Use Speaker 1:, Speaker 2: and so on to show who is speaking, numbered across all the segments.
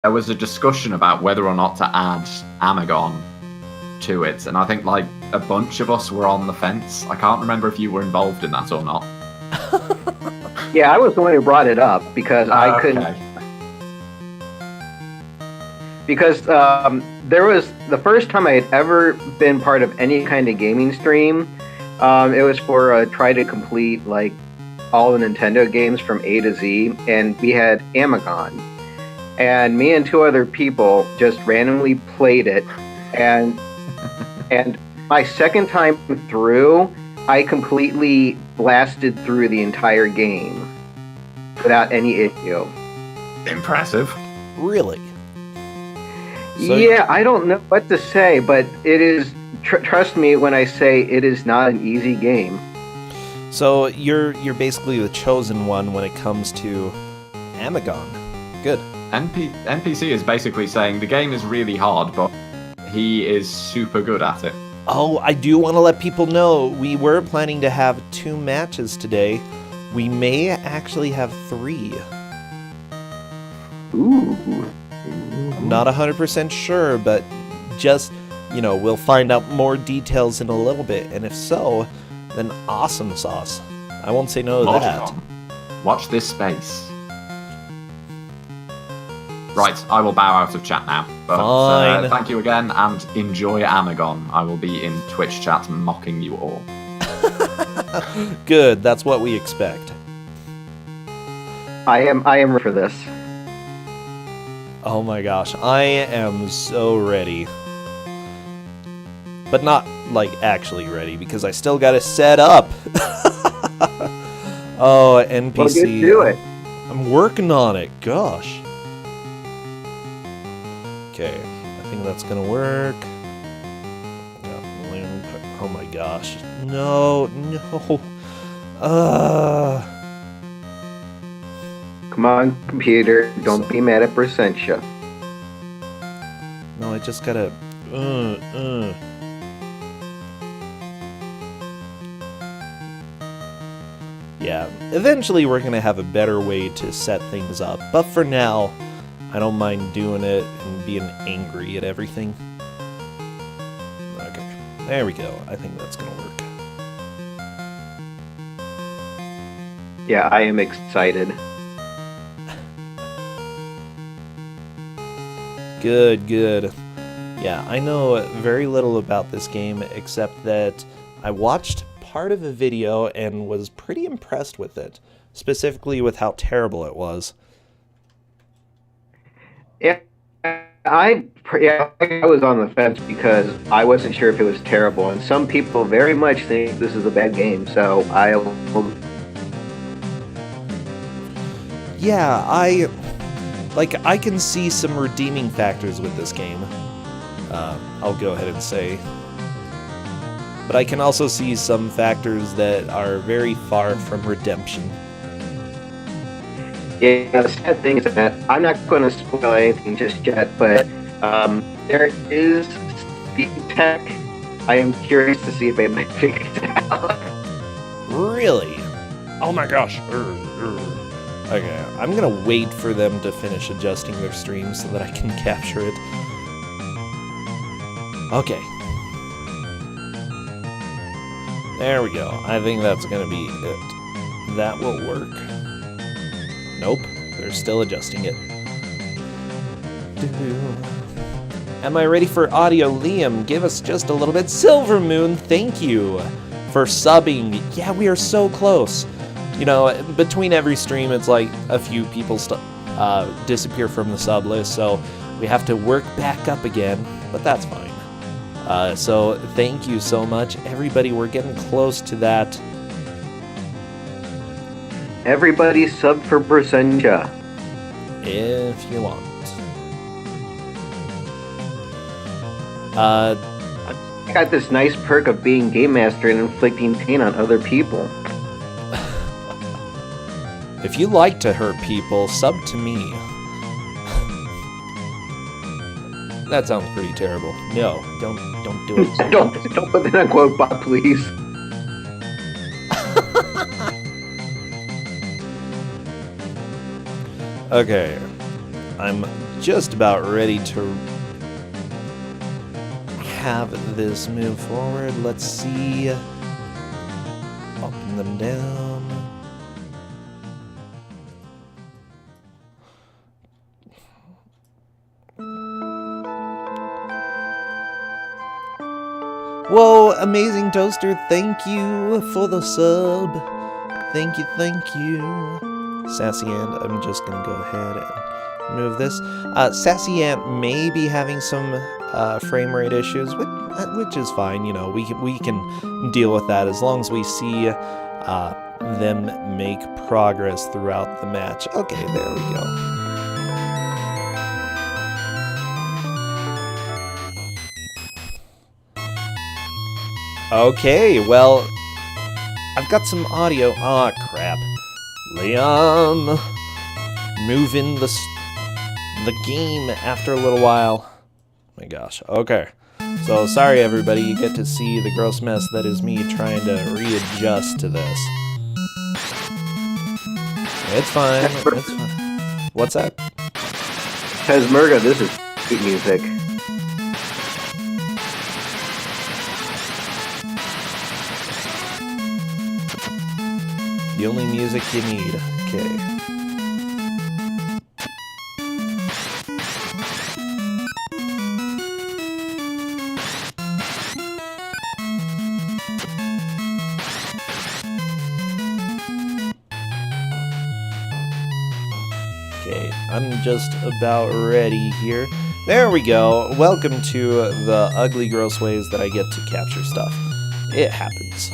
Speaker 1: there was a discussion about whether or not to add Amagon to it, and I think like a bunch of us were on the fence. I can't remember if you were involved in that or not.
Speaker 2: Yeah, I was the one who brought it up because I couldn't. Because there was the first time I had ever been part of any kind of gaming stream. It was for try to complete like all the Nintendo games from A to Z, and we had Amagon, and me and two other people just randomly played it, and my second time through, I completely blasted through the entire game without any issue.
Speaker 1: Impressive.
Speaker 3: Really?
Speaker 2: So, yeah, I don't know what to say, but it is. Trust me when I say it is not an easy game.
Speaker 3: So you're basically the chosen one when it comes to Amagon. Good.
Speaker 1: NPC is basically saying the game is really hard, but he is super good at it.
Speaker 3: Oh, I do want to let people know we were planning to have 2 matches today. We may actually have 3.
Speaker 2: Ooh.
Speaker 3: I'm not 100% sure, but just, we'll find out more details in a little bit. And if so, then awesome sauce. I won't say no to that.
Speaker 1: Watch this space. Right, I will bow out of chat now. But,
Speaker 3: Fine.
Speaker 1: Thank you again, and enjoy Amagon. I will be in Twitch chat mocking you all.
Speaker 3: Good, that's what we expect.
Speaker 2: I am for this.
Speaker 3: Oh my gosh, I am so ready. But not, actually ready, because I still gotta set up. Oh, NPC.
Speaker 2: Well, get to it.
Speaker 3: I'm working on it, gosh. Okay, I think that's gonna work. Oh my gosh. No.
Speaker 2: Come on, computer. Don't be mad at Brossentia.
Speaker 3: No, I just gotta... Yeah, eventually we're gonna have a better way to set things up, but for now, I don't mind doing it and being angry at everything. Okay, there we go. I think that's gonna work.
Speaker 2: Yeah, I am excited.
Speaker 3: Good. Yeah, I know very little about this game except that I watched part of a video and was pretty impressed with it, specifically with how terrible it was.
Speaker 2: Yeah, I was on the fence because I wasn't sure if it was terrible, and some people very much think this is a bad game, so
Speaker 3: Yeah, I can see some redeeming factors with this game. I'll go ahead and say. But I can also see some factors that are very far from redemption.
Speaker 2: Yeah, the sad thing is that I'm not going to spoil anything just yet, but there is speed tech. I am curious to see if they might figure it out.
Speaker 3: Really? Oh my gosh. Okay, I'm gonna wait for them to finish adjusting their stream so that I can capture it. Okay. There we go. I think that's gonna be it. That will work. Nope, they're still adjusting it. Am I ready for audio? Liam, give us just a little bit. Silver Moon, thank you for subbing. Yeah, we are so close. Between every stream, it's like a few people disappear from the sub list, so we have to work back up again, but that's fine. So thank you so much, everybody. We're getting close to that.
Speaker 2: Everybody sub for Brossentia.
Speaker 3: If you want.
Speaker 2: I got this nice perk of being game master and inflicting pain on other people.
Speaker 3: If you like to hurt people, sub to me. That sounds pretty terrible. No, don't do it.
Speaker 2: don't put that on quote bot, please.
Speaker 3: Okay, I'm just about ready to have this move forward. Let's see. Popping them down. Whoa, Amazing Toaster, thank you for the sub. Thank you, thank you. Sassy Ant, I'm just gonna go ahead and move this. Sassy Ant may be having some frame rate issues, which is fine. You know, we can deal with that as long as we see them make progress throughout the match. Okay, there we go. Okay, well, I've got some audio. Aw, crap. Liam! Moving the game after a little while. My gosh, okay. So, sorry everybody, you get to see the gross mess that is me trying to readjust to this. It's fine, it's fine. What's that?
Speaker 2: Pesmerga, this is sweet music.
Speaker 3: The only music you need. Okay. Okay, I'm just about ready here. There we go. Welcome to the ugly, gross ways that I get to capture stuff. It happens.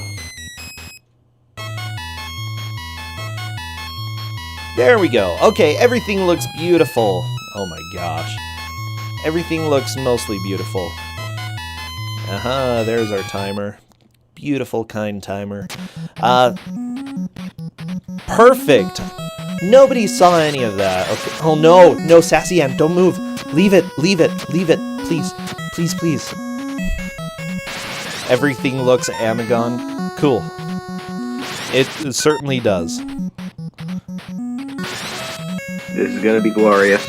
Speaker 3: There we go. Okay, everything looks beautiful. Oh my gosh. Everything looks mostly beautiful. Aha, there's our timer. Beautiful, kind timer. Perfect! Nobody saw any of that. Okay. Oh no, no, Sassy Ant, don't move. Leave it, leave it, leave it. Please, please, please. Everything looks Amagon. Cool. It certainly does.
Speaker 2: This is gonna be glorious.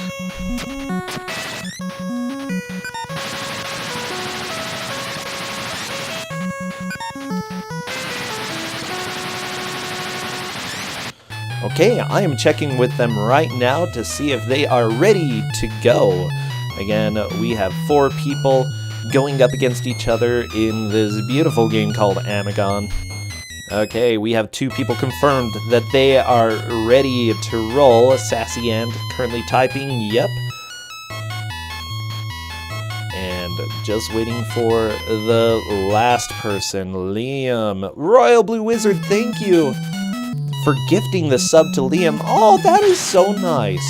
Speaker 3: Okay, I am checking with them right now to see if they are ready to go. Again, we have 4 people going up against each other in this beautiful game called Amagon. Okay, we have 2 people confirmed that they are ready to roll. Sassy Ant currently typing, yep. And just waiting for the last person, Liam. Royal Blue Wizard, thank you for gifting the sub to Liam. Oh, that is so nice.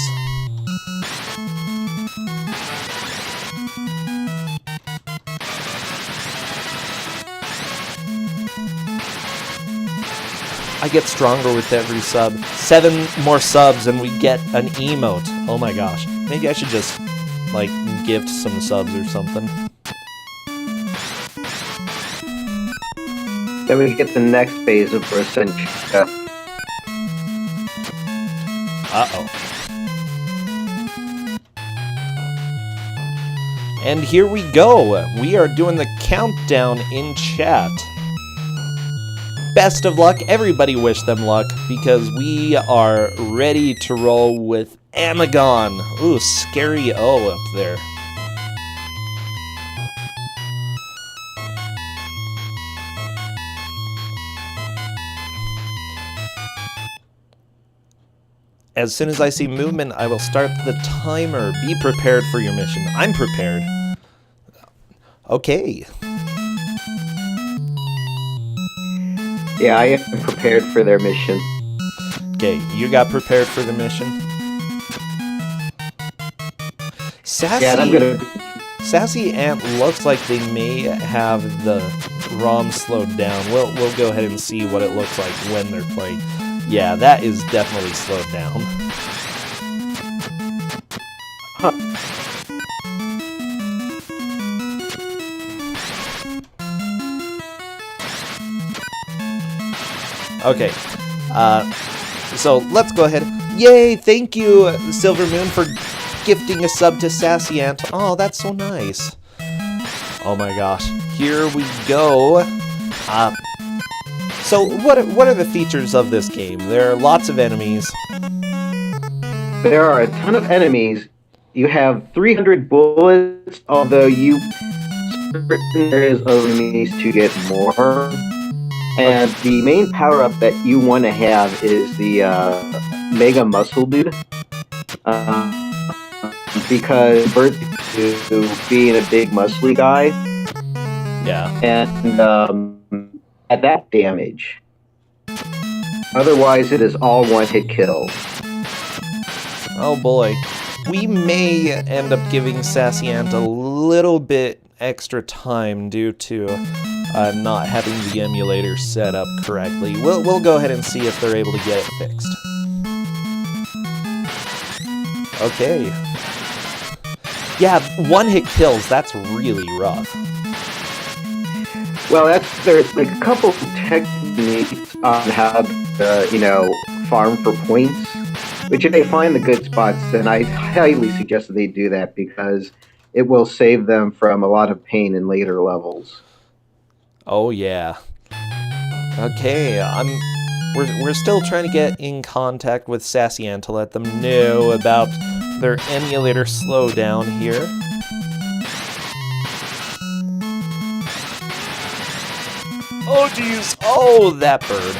Speaker 3: I get stronger with every sub. 7 more subs and we get an emote. Oh my gosh. Maybe I should just, like, gift some subs or something.
Speaker 2: Then we get the next phase of Brossentia.
Speaker 3: Uh-oh. And here we go. We are doing the countdown in chat. Best of luck. Everybody wish them luck because we are ready to roll with Amagon. Ooh, scary O up there. As soon as I see movement, I will start the timer. Be prepared for your mission. I'm prepared. Okay.
Speaker 2: Yeah, I am prepared for their mission.
Speaker 3: Okay, you got prepared for the mission? Sassy,
Speaker 2: Yeah, I'm gonna...
Speaker 3: Sassy Ant looks like they may have the ROM slowed down. We'll go ahead and see what it looks like when they're playing. Yeah, that is definitely slowed down.
Speaker 2: Huh.
Speaker 3: Okay, so let's go ahead. Yay, thank you, Silver Moon, for gifting a sub to Sassy Ant. Oh, that's so nice. Oh my gosh. Here we go. So what are the features of this game? There are lots of enemies.
Speaker 2: There are a ton of enemies. You have 300 bullets, although you certain areas of enemies to get more. And the main power-up that you want to have is the Mega Muscle Dude. Because Bert's to being a big muscly guy.
Speaker 3: Yeah.
Speaker 2: And at that damage. Otherwise, it is all one-hit kills.
Speaker 3: Oh boy. We may end up giving Sassy Ant a little bit extra time due to not having the emulator set up correctly. We'll go ahead and see if they're able to get it fixed. Okay. Yeah, one-hit kills, that's really rough.
Speaker 2: Well, there's like a couple techniques on how to, farm for points. Which if they find the good spots, then I highly suggest that they do that because it will save them from a lot of pain in later levels.
Speaker 3: Oh yeah. Okay, we're still trying to get in contact with Sassy Ant to let them know about their emulator slowdown here. Oh geez! Oh, that bird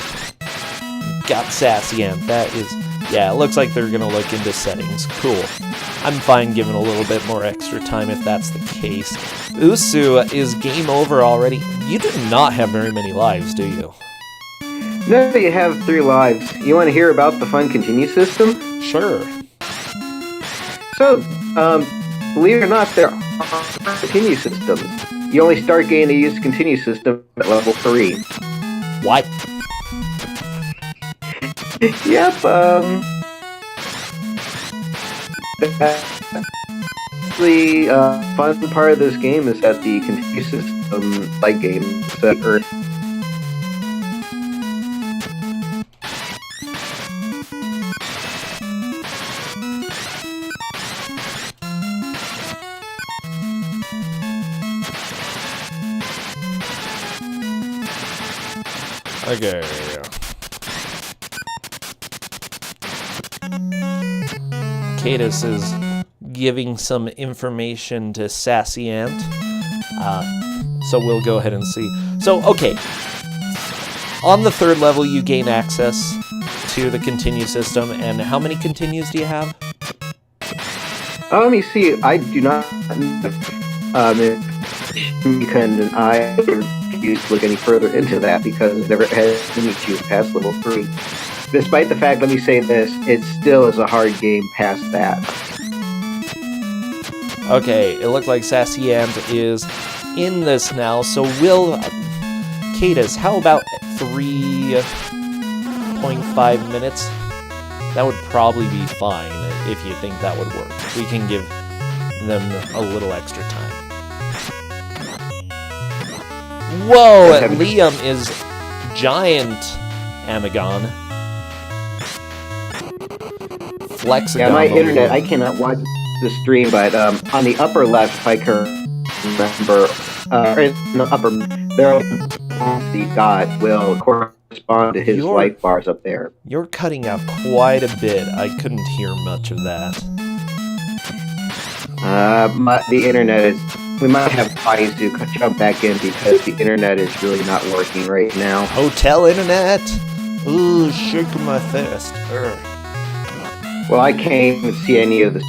Speaker 3: got Sassy Ant. That is. Yeah, it looks like they're gonna look into settings. Cool. I'm fine giving a little bit more extra time if that's the case. Usu, is game over already? You do not have very many lives, do you?
Speaker 2: No, you have 3 lives. You want to hear about the fun continue system?
Speaker 3: Sure.
Speaker 2: So, believe it or not, there are continue systems. You only start getting to use the continue system at level 3.
Speaker 3: What?
Speaker 2: Yep, the fun part of this game is that the continue system, like game, Earth.
Speaker 3: Okay. Cadus is giving some information to Sassy Ant. So we'll go ahead and see. So, okay. On the 3rd level, you gain access to the continue system. And how many continues do you have?
Speaker 2: Let me see. I do not. I refuse to look any further into that because it never has any choose past level 3. Despite the fact, let me say this, it still is a hard game past that.
Speaker 3: Okay, it looks like Sassy Ant is in this now, so we'll... Cadus, how about 3.5 minutes? That would probably be fine if you think that would work. We can give them a little extra time. Whoa, Liam is giant Amagon. Flexagon.
Speaker 2: Yeah, my internet, I cannot watch the stream, but on the upper left, if I can remember, in the upper, there, the dot will correspond to his life bars up there.
Speaker 3: You're cutting out quite a bit. I couldn't hear much of that.
Speaker 2: The internet is... We might have Faizu jump back in because the internet is really not working right now.
Speaker 3: Hotel internet? Ooh, shake my fist. Urgh.
Speaker 2: Well, I can't even see any of the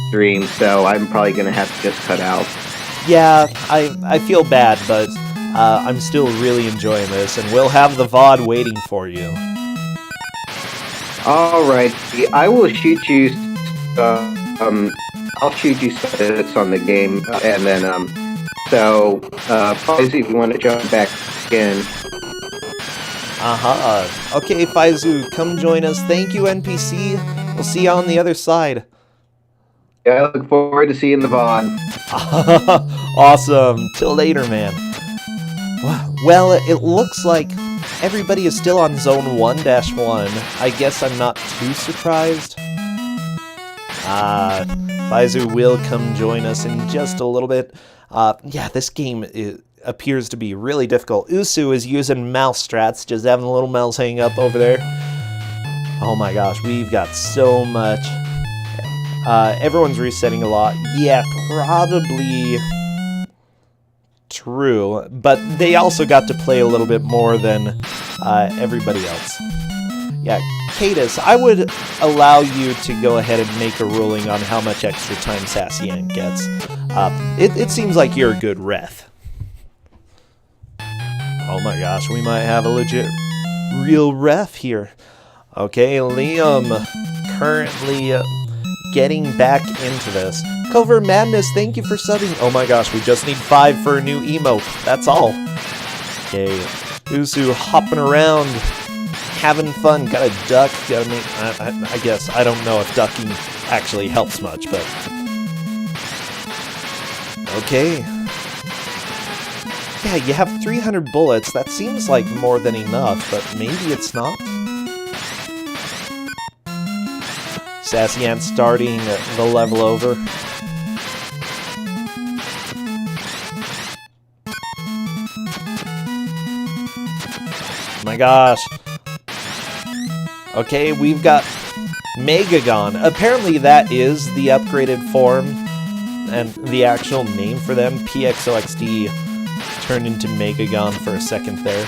Speaker 2: stream, so I'm probably going to have to just cut out.
Speaker 3: Yeah, I feel bad, but I'm still really enjoying this, and we'll have the VOD waiting for you.
Speaker 2: Alright, I will shoot you... I'll shoot you some minutes on the game, and then, Faizu, if you want to jump back in.
Speaker 3: Okay, Faizu, come join us. Thank you, NPC. We'll see you on the other side.
Speaker 2: Yeah, I look forward to seeing the VOD.
Speaker 3: Awesome. Till later, man. Well, it looks like everybody is still on Zone 1-1. I guess I'm not too surprised. Faizu will come join us in just a little bit. Yeah, this game appears to be really difficult. Usu is using mouse strats, just having the little mouse hang up over there. Oh my gosh, we've got so much. Everyone's resetting a lot. Yeah, probably true, but they also got to play a little bit more than everybody else. Yeah, Cadus, I would allow you to go ahead and make a ruling on how much extra time Sassy Ant gets. It seems like you're a good ref. Oh my gosh, we might have a legit real ref here. Okay, Liam currently getting back into this. Covert Madness, thank you for subbing. Oh my gosh, we just need 5 for a new emote. That's all. Okay, Usu hopping around, having fun. Gotta duck. Gotta make. I guess I don't know if ducking actually helps much, but okay. Yeah, you have 300 bullets. That seems like more than enough, but maybe it's not. Sassy Ant starting the level over. My gosh. Okay, we've got Megagon. Apparently that is the upgraded form and the actual name for them. PXOXD turned into Megagon for a second there.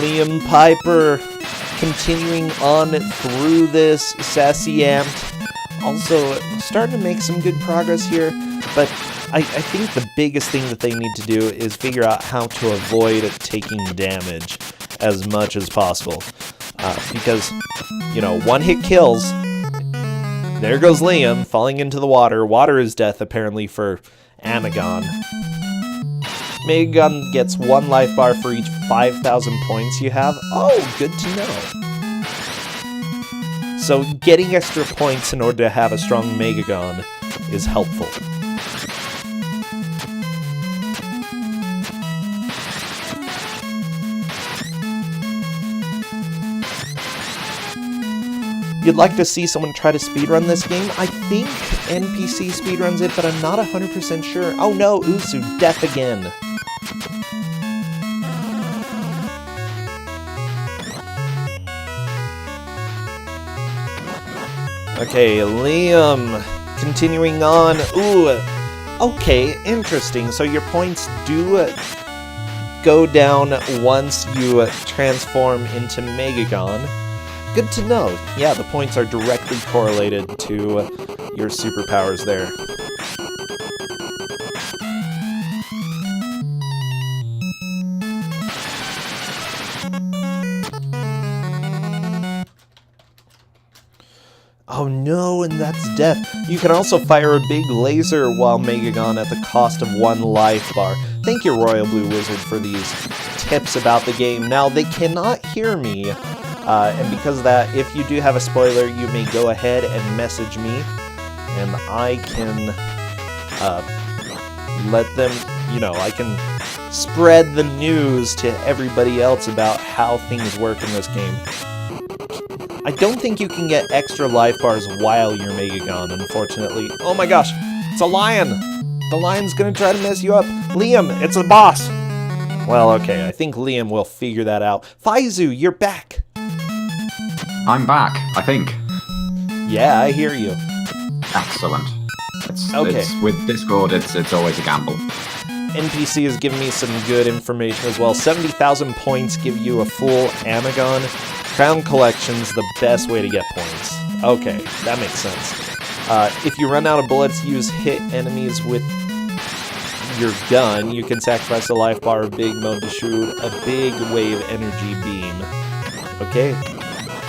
Speaker 3: Liam Piper continuing on through this. Sassy Ant also starting to make some good progress here, but I think the biggest thing that they need to do is figure out how to avoid taking damage as much as possible. Because, you know, one hit kills. There goes Liam falling into the water. Water is death, apparently, for Amagon. Megagon gets 1 life bar for each 5,000 points you have. Oh, good to know. So getting extra points in order to have a strong Megagon is helpful. You'd like to see someone try to speedrun this game? I think NPC speedruns it, but I'm not 100% sure. Oh no, Usu, death again. Okay, Liam, continuing on. Ooh, okay, interesting. So your points do go down once you transform into Megagon. Good to know. Yeah, the points are directly correlated to your superpowers there. Oh no, and that's death. You can also fire a big laser while Megagon at the cost of 1 life bar. Thank you, Royal Blue Wizard, for these tips about the game. Now, they cannot hear me. And because of that, if you do have a spoiler, you may go ahead and message me, and I can let them, you know, I can spread the news to everybody else about how things work in this game. I don't think you can get extra life bars while you're Megagon, unfortunately. Oh my gosh, it's a lion! The lion's gonna try to mess you up. Liam, it's a boss! Well, okay, I think Liam will figure that out. Faizu, you're back!
Speaker 1: I'm back, I think.
Speaker 3: Yeah, I hear you.
Speaker 1: Excellent.
Speaker 3: Okay.
Speaker 1: It's with Discord, it's always a gamble.
Speaker 3: NPC has given me some good information as well. 70,000 points give you a full Amagon. Crown Collection's the best way to get points. Okay, that makes sense. If you run out of bullets, use hit enemies with your gun. You can sacrifice a life bar or big mode to shoot a big wave energy beam. Okay.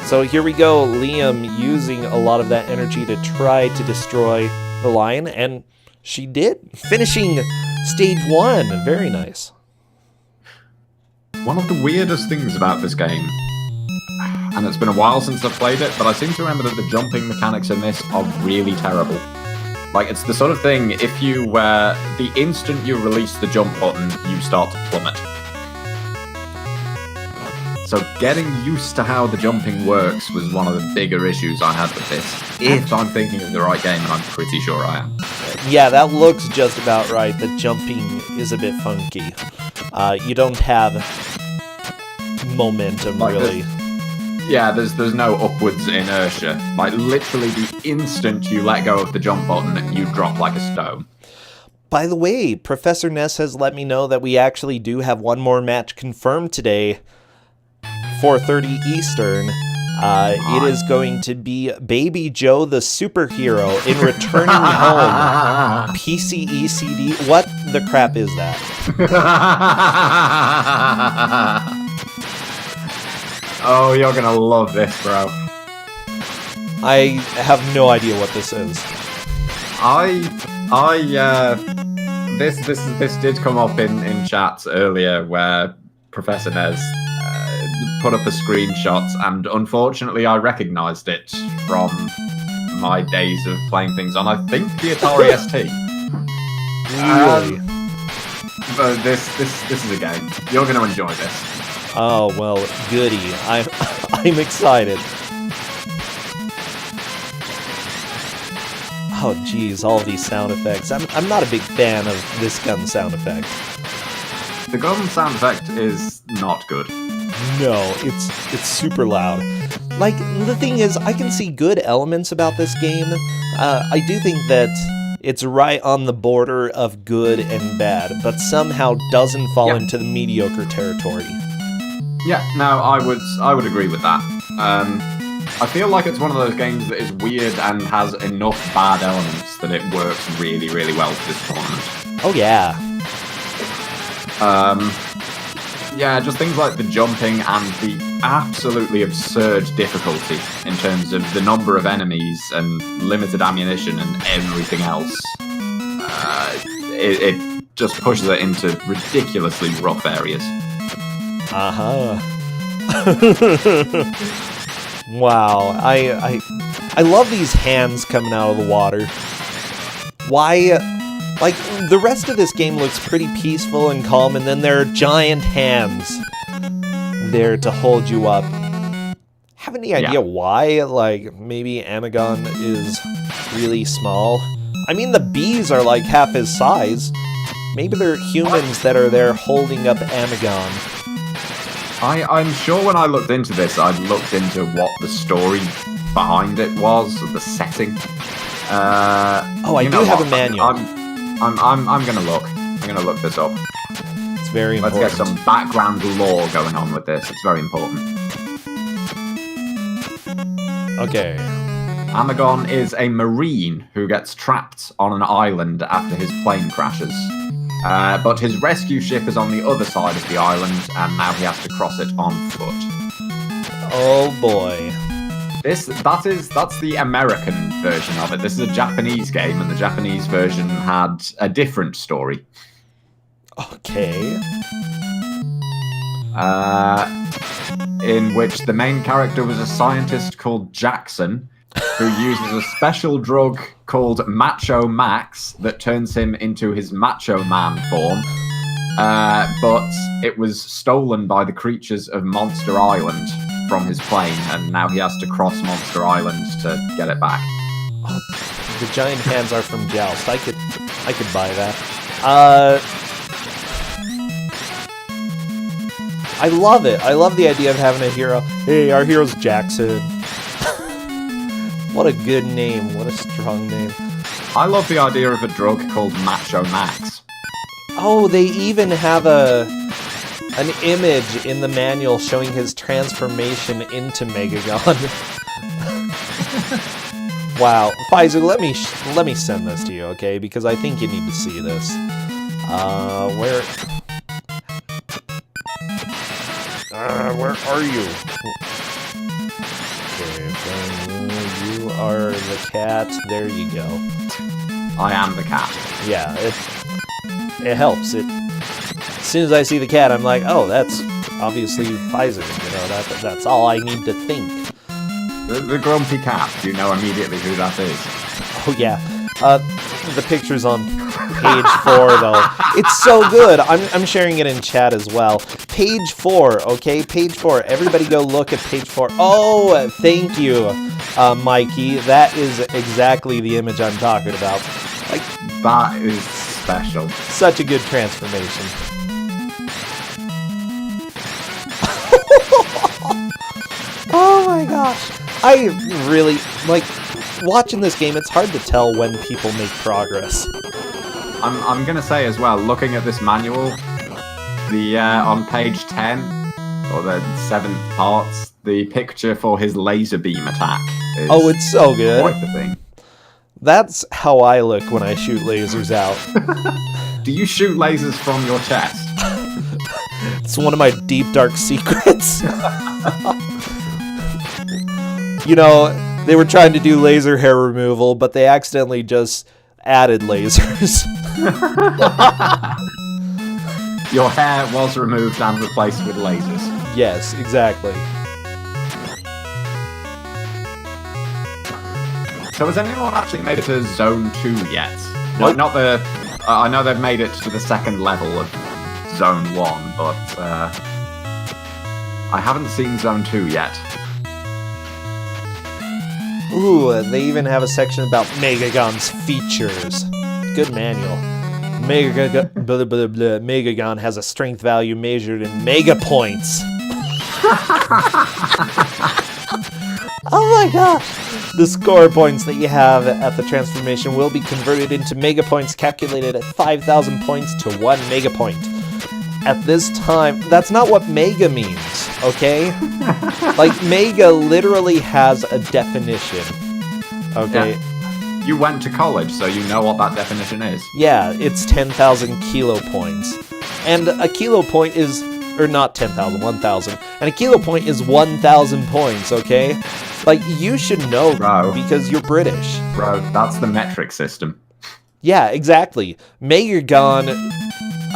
Speaker 3: So here we go, Liam using a lot of that energy to try to destroy the lion, and she did, finishing stage 1. Very nice.
Speaker 1: One of the weirdest things about this game, and it's been a while since I've played it, but I seem to remember that the jumping mechanics in this are really terrible. Like, it's the sort of thing, if you, the instant you release the jump button, you start to plummet. So getting used to how the jumping works was one of the bigger issues I had with this. If I'm thinking of the right game, and I'm pretty sure I am.
Speaker 3: Yeah, that looks just about right. The jumping is a bit funky. You don't have momentum,
Speaker 1: Like
Speaker 3: really.
Speaker 1: Yeah, there's no upwards inertia. Like, literally the instant you let go of the jump button, you drop like a stone.
Speaker 3: By the way, Professor Ness has let me know that we actually do have one more match confirmed today, 4:30 Eastern. It is going to be Baby Joe the superhero in Returning Home. PCECD. What the crap is that?
Speaker 1: Oh, you're gonna love this, bro.
Speaker 3: I have no idea what this is.
Speaker 1: This did come up in chats earlier where Professor Nez put up a screenshot, and unfortunately I recognised it from my days of playing things on, I think, the Atari ST.
Speaker 3: Really?
Speaker 1: But this is a game. You're going to enjoy this.
Speaker 3: Oh, well, goody. I'm excited. Oh, geez, all of these sound effects. I'm not a big fan of this gun sound effect.
Speaker 1: The gun sound effect is not good.
Speaker 3: No, it's super loud. Like, the thing is, I can see good elements about this game. I do think that it's right on the border of good and bad, but somehow doesn't fall into the mediocre territory.
Speaker 1: Yeah, no, I would agree with that. I feel like it's one of those games that is weird and has enough bad elements that it works really, really well for this tournament.
Speaker 3: Oh, yeah.
Speaker 1: Yeah, just things like the jumping and the absolutely absurd difficulty in terms of the number of enemies and limited ammunition and everything else. It just pushes it into ridiculously rough areas.
Speaker 3: Uh-huh. Wow, I love these hands coming out of the water. Why... Like, the rest of this game looks pretty peaceful and calm, and then there are giant hands there to hold you up. Have any idea why? Like, maybe Amagon is really small? I mean, the bees are like half his size. Maybe they're humans that are there holding up Amagon.
Speaker 1: I'm sure when I looked into this, I'd looked into what the story behind it was, the setting.
Speaker 3: Oh, I do have a manual.
Speaker 1: I'm gonna look. I'm gonna look this up.
Speaker 3: It's very important.
Speaker 1: Let's get some background lore going on with this. It's very important.
Speaker 3: Okay.
Speaker 1: Amagon is a marine who gets trapped on an island after his plane crashes. But his rescue ship is on the other side of the island, and now he has to cross it on foot.
Speaker 3: Oh boy.
Speaker 1: That's the American version of it. This is a Japanese game, and the Japanese version had a different story.
Speaker 3: Okay.
Speaker 1: In which the main character was a scientist called Jackson, who uses a special drug called Macho Max that turns him into his Macho Man form. But it was stolen by the creatures of Monster Island from his plane, and now he has to cross Monster Island to get it back.
Speaker 3: Oh, the giant hands are from Joust. I could buy that. I love it. I love the idea of having a hero. Hey, our hero's Jackson. What a good name. What a strong name.
Speaker 1: I love the idea of a drug called Macho Max.
Speaker 3: Oh, they even have an image in the manual showing his transformation into Megagon. Wow, Pfizer, let me send this to you, okay? Because I think you need to see this. Where are you? Okay, you are the cat. There you go.
Speaker 1: I am the cat.
Speaker 3: Yeah, it helps. As soon as I see the cat, I'm like, oh, that's obviously Pfizer. You know, that's all I need to think.
Speaker 1: The grumpy cat. You know immediately who that is.
Speaker 3: Oh yeah, The picture's on page 4, though. It's so good. I'm sharing it in chat as well. Page 4, okay? Page 4. Everybody go look at page 4. Oh, thank you, Mikey. That is exactly the image I'm talking about. Like,
Speaker 1: that is special.
Speaker 3: Such a good transformation. Oh my gosh. I really, like, watching this game, it's hard to tell when people make progress.
Speaker 1: I'm gonna say as well, looking at this manual, the on page 10, or the 7th parts, the picture for his laser beam attack is
Speaker 3: it's so good.
Speaker 1: quite the thing.
Speaker 3: That's how I look when I shoot lasers out.
Speaker 1: Do you shoot lasers from your chest?
Speaker 3: It's one of my deep, dark secrets. You know, they were trying to do laser hair removal, but they accidentally just added lasers.
Speaker 1: Your hair was removed and replaced with lasers.
Speaker 3: Yes, exactly.
Speaker 1: So has anyone actually made it to Zone 2 yet?
Speaker 3: Nope.
Speaker 1: Like, not the... I know they've made it to the 2nd level of Zone 1, but I haven't seen Zone 2 yet.
Speaker 3: Ooh, they even have a section about Megagon's features. Good manual. Megagon has a strength value measured in mega points. Oh my gosh! The score points that you have at the transformation will be converted into mega points calculated at 5,000 points to 1 mega point. At this time, that's not what mega means, okay? Like, mega literally has a definition, okay?
Speaker 1: Yeah. You went to college, so you know what that definition is.
Speaker 3: Yeah, it's 10,000 kilo points. And a kilo point is, or not 10,000, 1,000. And a kilo point is 1,000 points, okay? Like, you should know,
Speaker 1: Bro.
Speaker 3: because you're British.
Speaker 1: Bro, that's the metric system.
Speaker 3: Yeah, exactly. Megagon,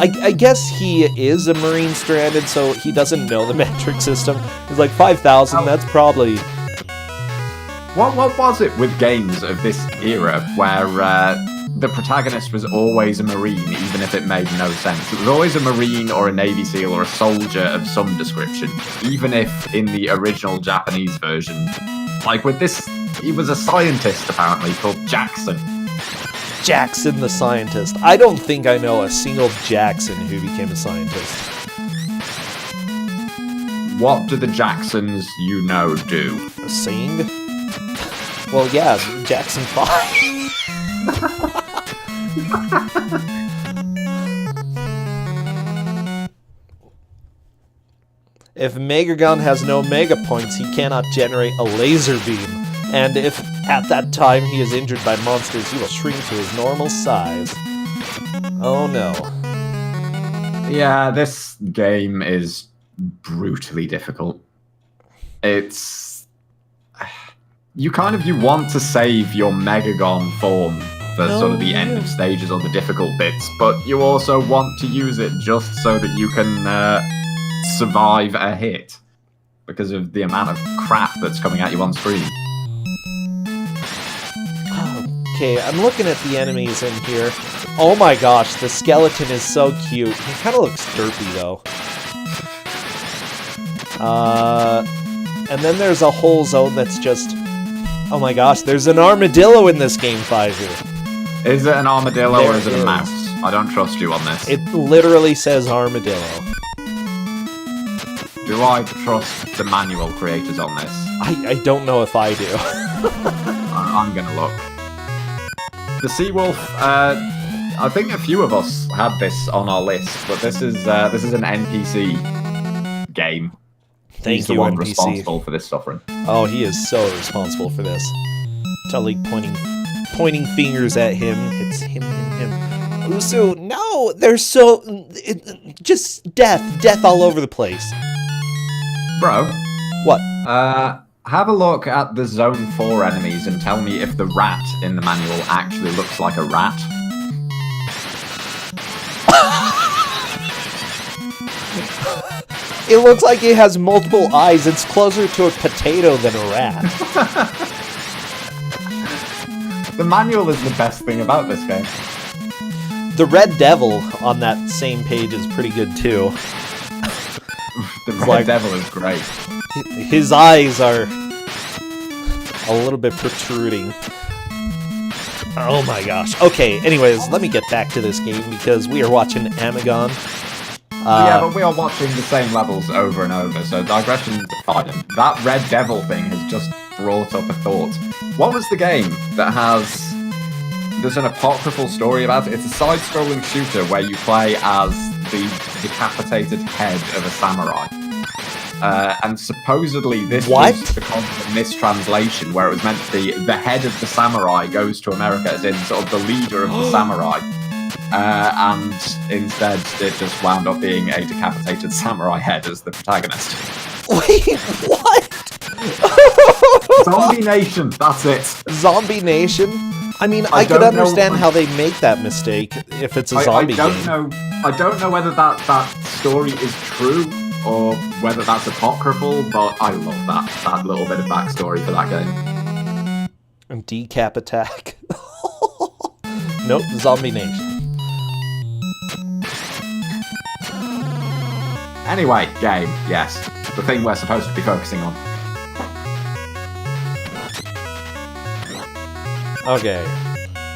Speaker 3: I guess he is a Marine stranded, so he doesn't know the metric system. He's like, 5,000, that's probably...
Speaker 1: What was it with games of this era where the protagonist was always a Marine, even if it made no sense? It was always a Marine or a Navy SEAL or a soldier of some description, even if in the original Japanese version. Like with this, he was a scientist apparently called Jackson.
Speaker 3: Jackson the scientist. I don't think I know a single Jackson who became a scientist.
Speaker 1: What do the Jacksons you know do?
Speaker 3: Sing? Well, yeah, Jackson 5. If Megagon has no mega points, he cannot generate a laser beam. And if at that time he is injured by monsters, he will shrink to his normal size. Oh no.
Speaker 1: Yeah, this game is brutally difficult. It's... You want to save your Megagon form for sort of the end of stages or the difficult bits, but you also want to use it just so that you can survive a hit because of the amount of crap that's coming at you on screen.
Speaker 3: Okay, I'm looking at the enemies in here. Oh my gosh, the skeleton is so cute. He kind of looks derpy though. And then there's a whole zone that's just... Oh my gosh, there's an armadillo in this game, Pfizer.
Speaker 1: Is it an armadillo
Speaker 3: There
Speaker 1: or is it
Speaker 3: is.
Speaker 1: a mouse? I don't trust you on this.
Speaker 3: It literally says armadillo.
Speaker 1: Do I trust the manual creators on this?
Speaker 3: I don't know if I do.
Speaker 1: I'm gonna look. The Seawolf, I think a few of us had this on our list, but this is an NPC game.
Speaker 3: Thank
Speaker 1: He's
Speaker 3: you,
Speaker 1: the one
Speaker 3: NPC.
Speaker 1: responsible for this suffering.
Speaker 3: Oh, he is so responsible for this. Totally pointing fingers at him. It's him and him. Usu, no! They're so... just death all over the place.
Speaker 1: Bro.
Speaker 3: What?
Speaker 1: Have a look at the Zone 4 enemies and tell me if the rat in the manual actually looks like a rat.
Speaker 3: It looks like it has multiple eyes. It's closer to a potato than a rat.
Speaker 1: The manual is the best thing about this game.
Speaker 3: The Red Devil on that same page is pretty good too.
Speaker 1: The Red Devil is great.
Speaker 3: His eyes are a little bit protruding. Oh my gosh. Okay, anyways, let me get back to this game because we are watching Amagon.
Speaker 1: Yeah, but we are watching the same levels over and over, so digression pardon. That Red Devil thing has just brought up a thought. What was the game that has... There's an apocryphal story about it. It's a side-scrolling shooter where you play as the decapitated head of a samurai. And supposedly this was because of a mistranslation where it was meant to be the head of the samurai goes to America, as in sort of the leader of the samurai. And instead it just wound up being a decapitated samurai head as the protagonist.
Speaker 3: Wait, what?
Speaker 1: Zombie Nation, that's it.
Speaker 3: Zombie Nation? I mean, I could understand how they make that mistake if it's a zombie game.
Speaker 1: I don't know whether that story is true or whether that's apocryphal, but I love that little bit of backstory for that game.
Speaker 3: And Decap Attack. Nope, Zombie Nation.
Speaker 1: Anyway, game, yes. The thing we're supposed to be focusing on.
Speaker 3: Okay.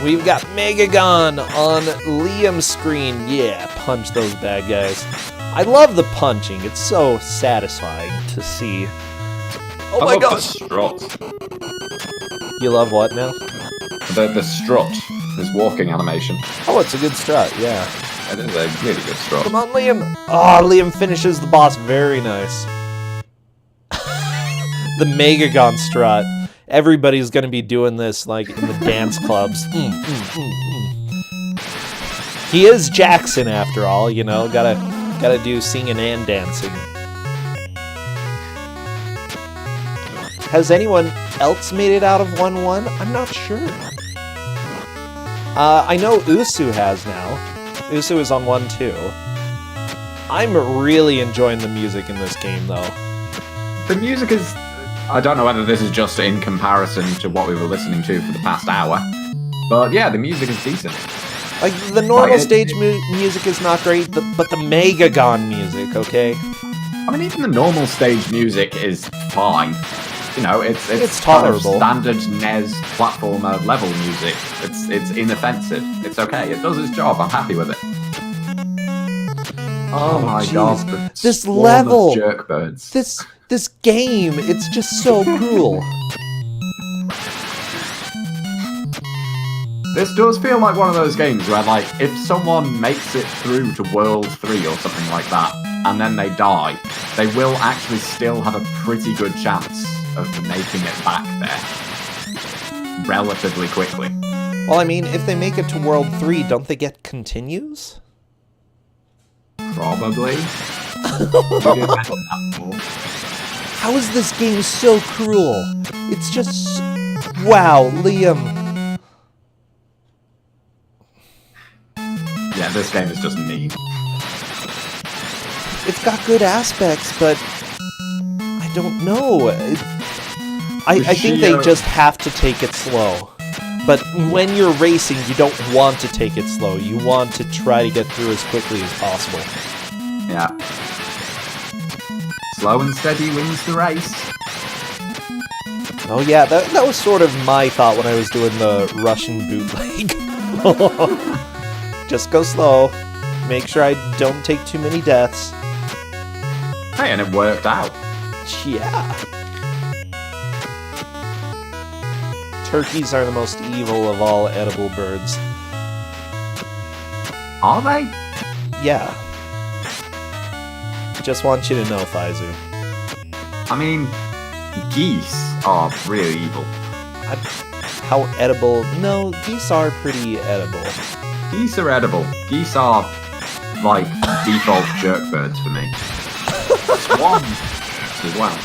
Speaker 3: We've got Megagon on Liam's screen. Yeah, punch those bad guys. I love the punching. It's so satisfying to see. Oh my gosh!
Speaker 1: The strut.
Speaker 3: You love what now?
Speaker 1: The strut. His walking animation.
Speaker 3: Oh, it's a good strut, yeah.
Speaker 1: It is a really good strut.
Speaker 3: Come on, Liam! Oh, Liam finishes the boss very nice. The Megagon strut. Everybody's gonna be doing this, like, in the dance clubs. He is Jackson, after all, you know? Gotta do singing and dancing. Has anyone else made it out of 1-1? I'm not sure. I know Usu has now. Usu is on 1-2. I'm really enjoying the music in this game, though.
Speaker 1: The music is... I don't know whether this is just in comparison to what we were listening to for the past hour, but yeah, the music is decent.
Speaker 3: Like, the normal stage music is not great, but the Megagon music, okay?
Speaker 1: I mean, even the normal stage music is fine. You know, it's
Speaker 3: tolerable.
Speaker 1: Kind of standard NES platformer level music. It's inoffensive. It's okay. It does its job. I'm happy with it. Oh my god!
Speaker 3: This level,
Speaker 1: of jerkbirds.
Speaker 3: This game, it's just so cruel.
Speaker 1: This does feel like one of those games where, like, if someone makes it through to World 3 or something like that, and then they die, they will actually still have a pretty good chance of making it back there relatively quickly.
Speaker 3: Well, I mean, if they make it to World 3, don't they get continues?
Speaker 1: Probably.
Speaker 3: How is this game so cruel? It's just... Wow, Liam.
Speaker 1: Yeah, this game is just mean.
Speaker 3: It's got good aspects, but... I don't know. I think they just have to take it slow. But when you're racing, you don't want to take it slow. You want to try to get through as quickly as possible.
Speaker 1: Yeah. Slow and steady wins the race.
Speaker 3: Oh yeah, that was sort of my thought when I was doing the Russian bootleg. Just go slow. Make sure I don't take too many deaths.
Speaker 1: Hey, and it worked out.
Speaker 3: Yeah. Turkeys are the most evil of all edible birds.
Speaker 1: Are they?
Speaker 3: Yeah. Just want you to know, Faizu.
Speaker 1: I mean, geese are really evil.
Speaker 3: How edible? No, geese are pretty edible.
Speaker 1: Geese are edible. Geese are, like, default jerk birds for me. Swans as well.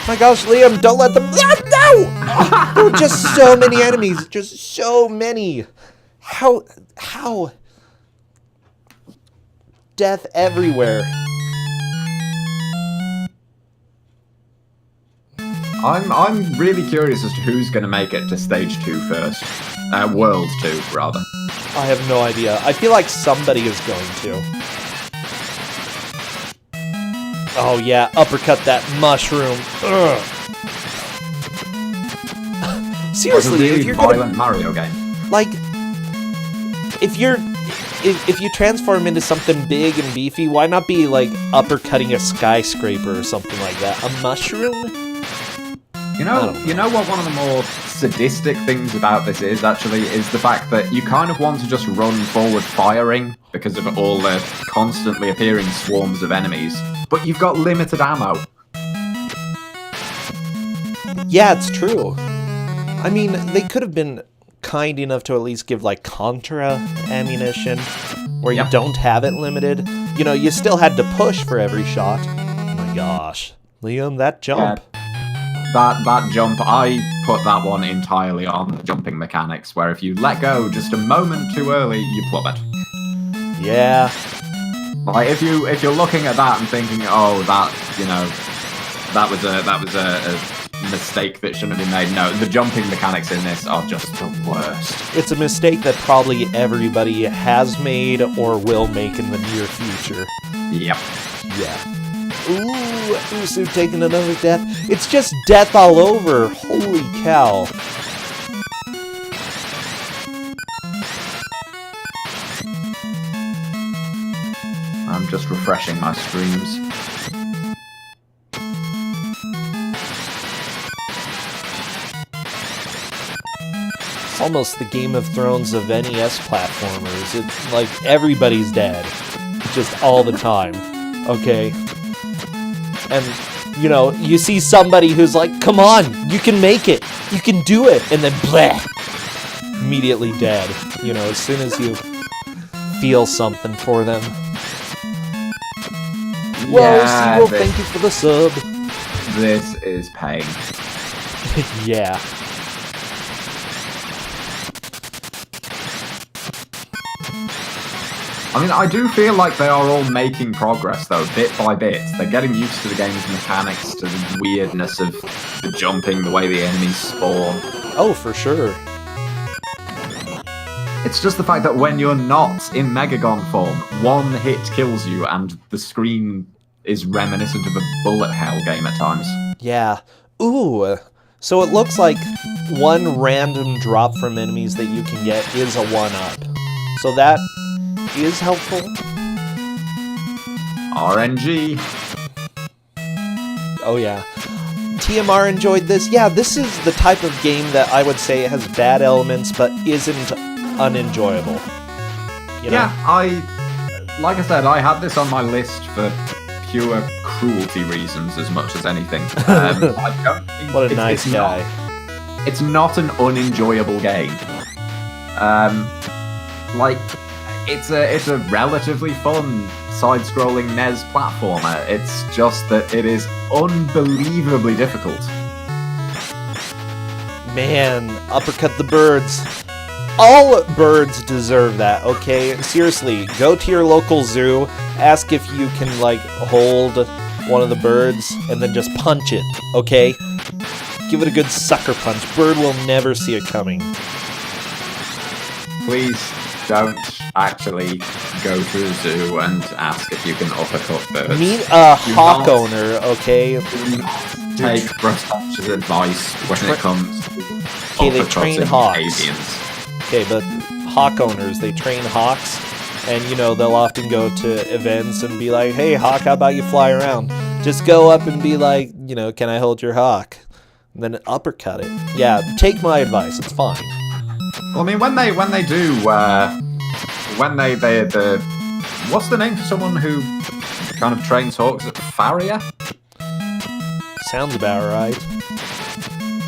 Speaker 3: My gosh, Liam, don't let them... Ah, no! There are just so many enemies. Just so many. How? Death everywhere.
Speaker 1: I'm really curious as to who's going to make it to stage 2 first. World 2, rather.
Speaker 3: I have no idea. I feel like somebody is going to. Oh yeah, uppercut that mushroom. Ugh. Seriously,
Speaker 1: It's a really
Speaker 3: if you're
Speaker 1: violent Mario game.
Speaker 3: like, if you transform into something big and beefy, why not be like uppercutting a skyscraper or something like that? A mushroom?
Speaker 1: You know what one of the more sadistic things about this is, actually, is the fact that you kind of want to just run forward firing because of all the constantly appearing swarms of enemies, but you've got limited ammo.
Speaker 3: Yeah, it's true. I mean, they could have been kind enough to at least give, like, Contra ammunition, where you don't have it limited. You know, you still had to push for every shot. Oh my gosh. Liam, that jump.
Speaker 1: Yeah. That jump, I put that one entirely on the jumping mechanics, where if you let go just a moment too early, you plummet.
Speaker 3: Yeah.
Speaker 1: Like if you're looking at that and thinking, oh, that was a mistake that shouldn't have been made. No, the jumping mechanics in this are just the worst.
Speaker 3: It's a mistake that probably everybody has made or will make in the near future.
Speaker 1: Yep.
Speaker 3: Yeah. Ooh, Usu taking another death. It's just death all over. Holy cow.
Speaker 1: I'm just refreshing my streams.
Speaker 3: It's almost the Game of Thrones of NES platformers. It's like everybody's dead. Just all the time. Okay? And, you know, you see somebody who's like, come on, you can make it. You can do it. And then, bleh, immediately dead. You know, as soon as you feel something for them. Well, Zero, thank you for the sub.
Speaker 1: This is pain.
Speaker 3: Yeah.
Speaker 1: I mean, I do feel like they are all making progress, though, bit by bit. They're getting used to the game's mechanics, to the weirdness of the jumping, the way the enemies spawn.
Speaker 3: Oh, for sure.
Speaker 1: It's just the fact that when you're not in Megagon form, one hit kills you, and the screen is reminiscent of a bullet hell game at times.
Speaker 3: Yeah. Ooh. So it looks like one random drop from enemies that you can get is a 1-up. So that is helpful.
Speaker 1: RNG.
Speaker 3: Oh yeah. TMR enjoyed this. Yeah, this is the type of game that I would say has bad elements but isn't unenjoyable. You know?
Speaker 1: Yeah, like I said, I had this on my list for pure cruelty reasons as much as anything. I don't think
Speaker 3: What a nice guy.
Speaker 1: It's not an unenjoyable game. It's a relatively fun side-scrolling NES platformer. It's just that it is unbelievably difficult.
Speaker 3: Man, uppercut the birds. All birds deserve that, okay? Seriously, go to your local zoo, ask if you can, like, hold one of the birds, and then just punch it, okay? Give it a good sucker punch. Bird will never see it coming.
Speaker 1: Please don't actually go to the zoo and ask if you can uppercut birds.
Speaker 3: Meet a hawk owner, okay?
Speaker 1: Do not take Brossentia's advice when it comes to
Speaker 3: Okay, they train
Speaker 1: uppercutting
Speaker 3: hawks.
Speaker 1: avians.
Speaker 3: Okay, but hawk owners, they train hawks, and, you know, they'll often go to events and be like, hey, hawk, how about you fly around? Just go up and be like, you know, can I hold your hawk? And then uppercut it. Yeah, take my advice, it's fine.
Speaker 1: Well, I mean, when they what's the name for someone who kind of trains hawks? Farrier?
Speaker 3: Sounds about right.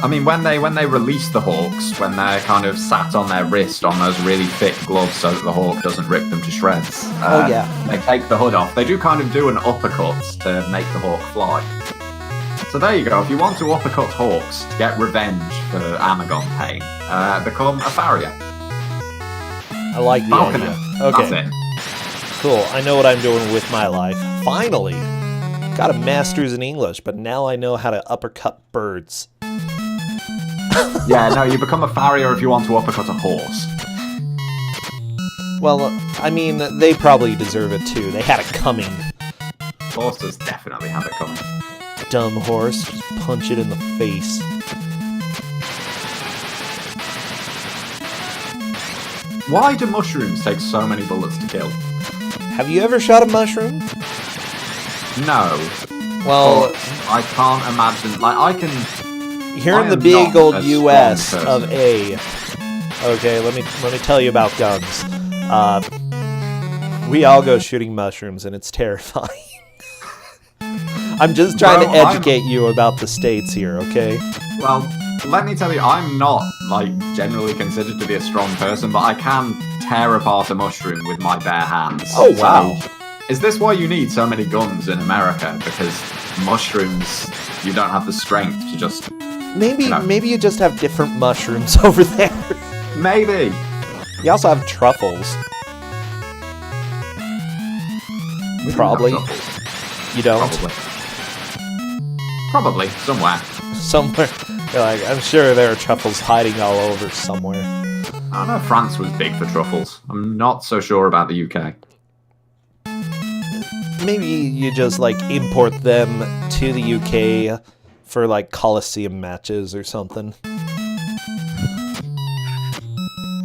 Speaker 1: I mean, when they release the hawks, when they're kind of sat on their wrist on those really thick gloves so that the hawk doesn't rip them to shreds.
Speaker 3: Oh, yeah.
Speaker 1: They take the hood off. They do kind of do an uppercut to make the hawk fly. So there you go. If you want to uppercut hawks to get revenge for Amagon pain, become a farrier.
Speaker 3: I like the
Speaker 1: Falconer.
Speaker 3: idea. Okay,
Speaker 1: That's it.
Speaker 3: cool. I know what I'm doing with my life. Finally! Got a master's in English, but now I know how to uppercut birds.
Speaker 1: Yeah, no, you become a farrier if you want to uppercut a horse.
Speaker 3: Well, I mean, they probably deserve it too. They had it coming.
Speaker 1: Horses definitely have it coming.
Speaker 3: Dumb horse. Just punch it in the face.
Speaker 1: Why do mushrooms take so many bullets to kill?
Speaker 3: Have you ever shot a mushroom?
Speaker 1: No.
Speaker 3: Well,
Speaker 1: I can't imagine. Like, I can...
Speaker 3: here in
Speaker 1: I
Speaker 3: the
Speaker 1: am
Speaker 3: big
Speaker 1: not
Speaker 3: old
Speaker 1: a strong
Speaker 3: U.S.
Speaker 1: person.
Speaker 3: of A. Okay, let me tell you about guns. We all go shooting mushrooms, and it's terrifying. I'm just trying to educate you about the states here, okay?
Speaker 1: Well, let me tell you, I'm not, like, generally considered to be a strong person, but I can tear apart a mushroom with my bare hands.
Speaker 3: Oh, wow.
Speaker 1: So, is this why you need so many guns in America? Because mushrooms, you don't have the strength to just...
Speaker 3: Maybe you just have different mushrooms over there.
Speaker 1: Maybe.
Speaker 3: You also have truffles.
Speaker 1: We don't
Speaker 3: Probably.
Speaker 1: have truffles.
Speaker 3: You don't?
Speaker 1: Probably. Somewhere.
Speaker 3: Somewhere. You're like, I'm sure there are truffles hiding all over somewhere.
Speaker 1: I know France was big for truffles. I'm not so sure about the UK.
Speaker 3: Maybe you just, like, import them to the UK for, like, Coliseum matches or something.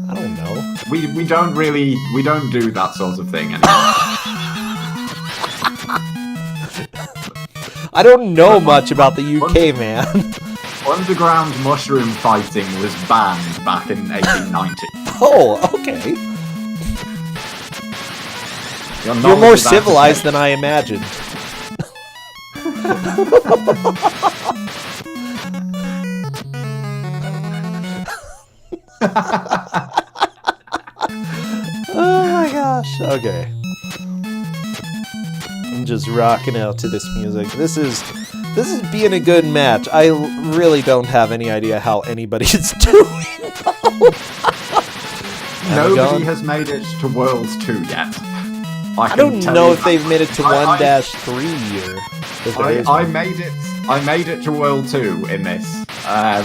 Speaker 3: I don't know.
Speaker 1: We don't do that sort of thing anymore.
Speaker 3: I don't know much about the UK, man.
Speaker 1: Underground mushroom fighting was banned back in 1890.
Speaker 3: Oh, okay.
Speaker 1: You're
Speaker 3: You're more civilized than I imagined. Oh my gosh. Okay. I'm just rocking out to this music. This is being a good match. I really don't have any idea how anybody's doing.
Speaker 1: Nobody has made it to Worlds 2 yet.
Speaker 3: I don't know if they've made it to 1-3 here.
Speaker 1: I made it to World 2 in this. I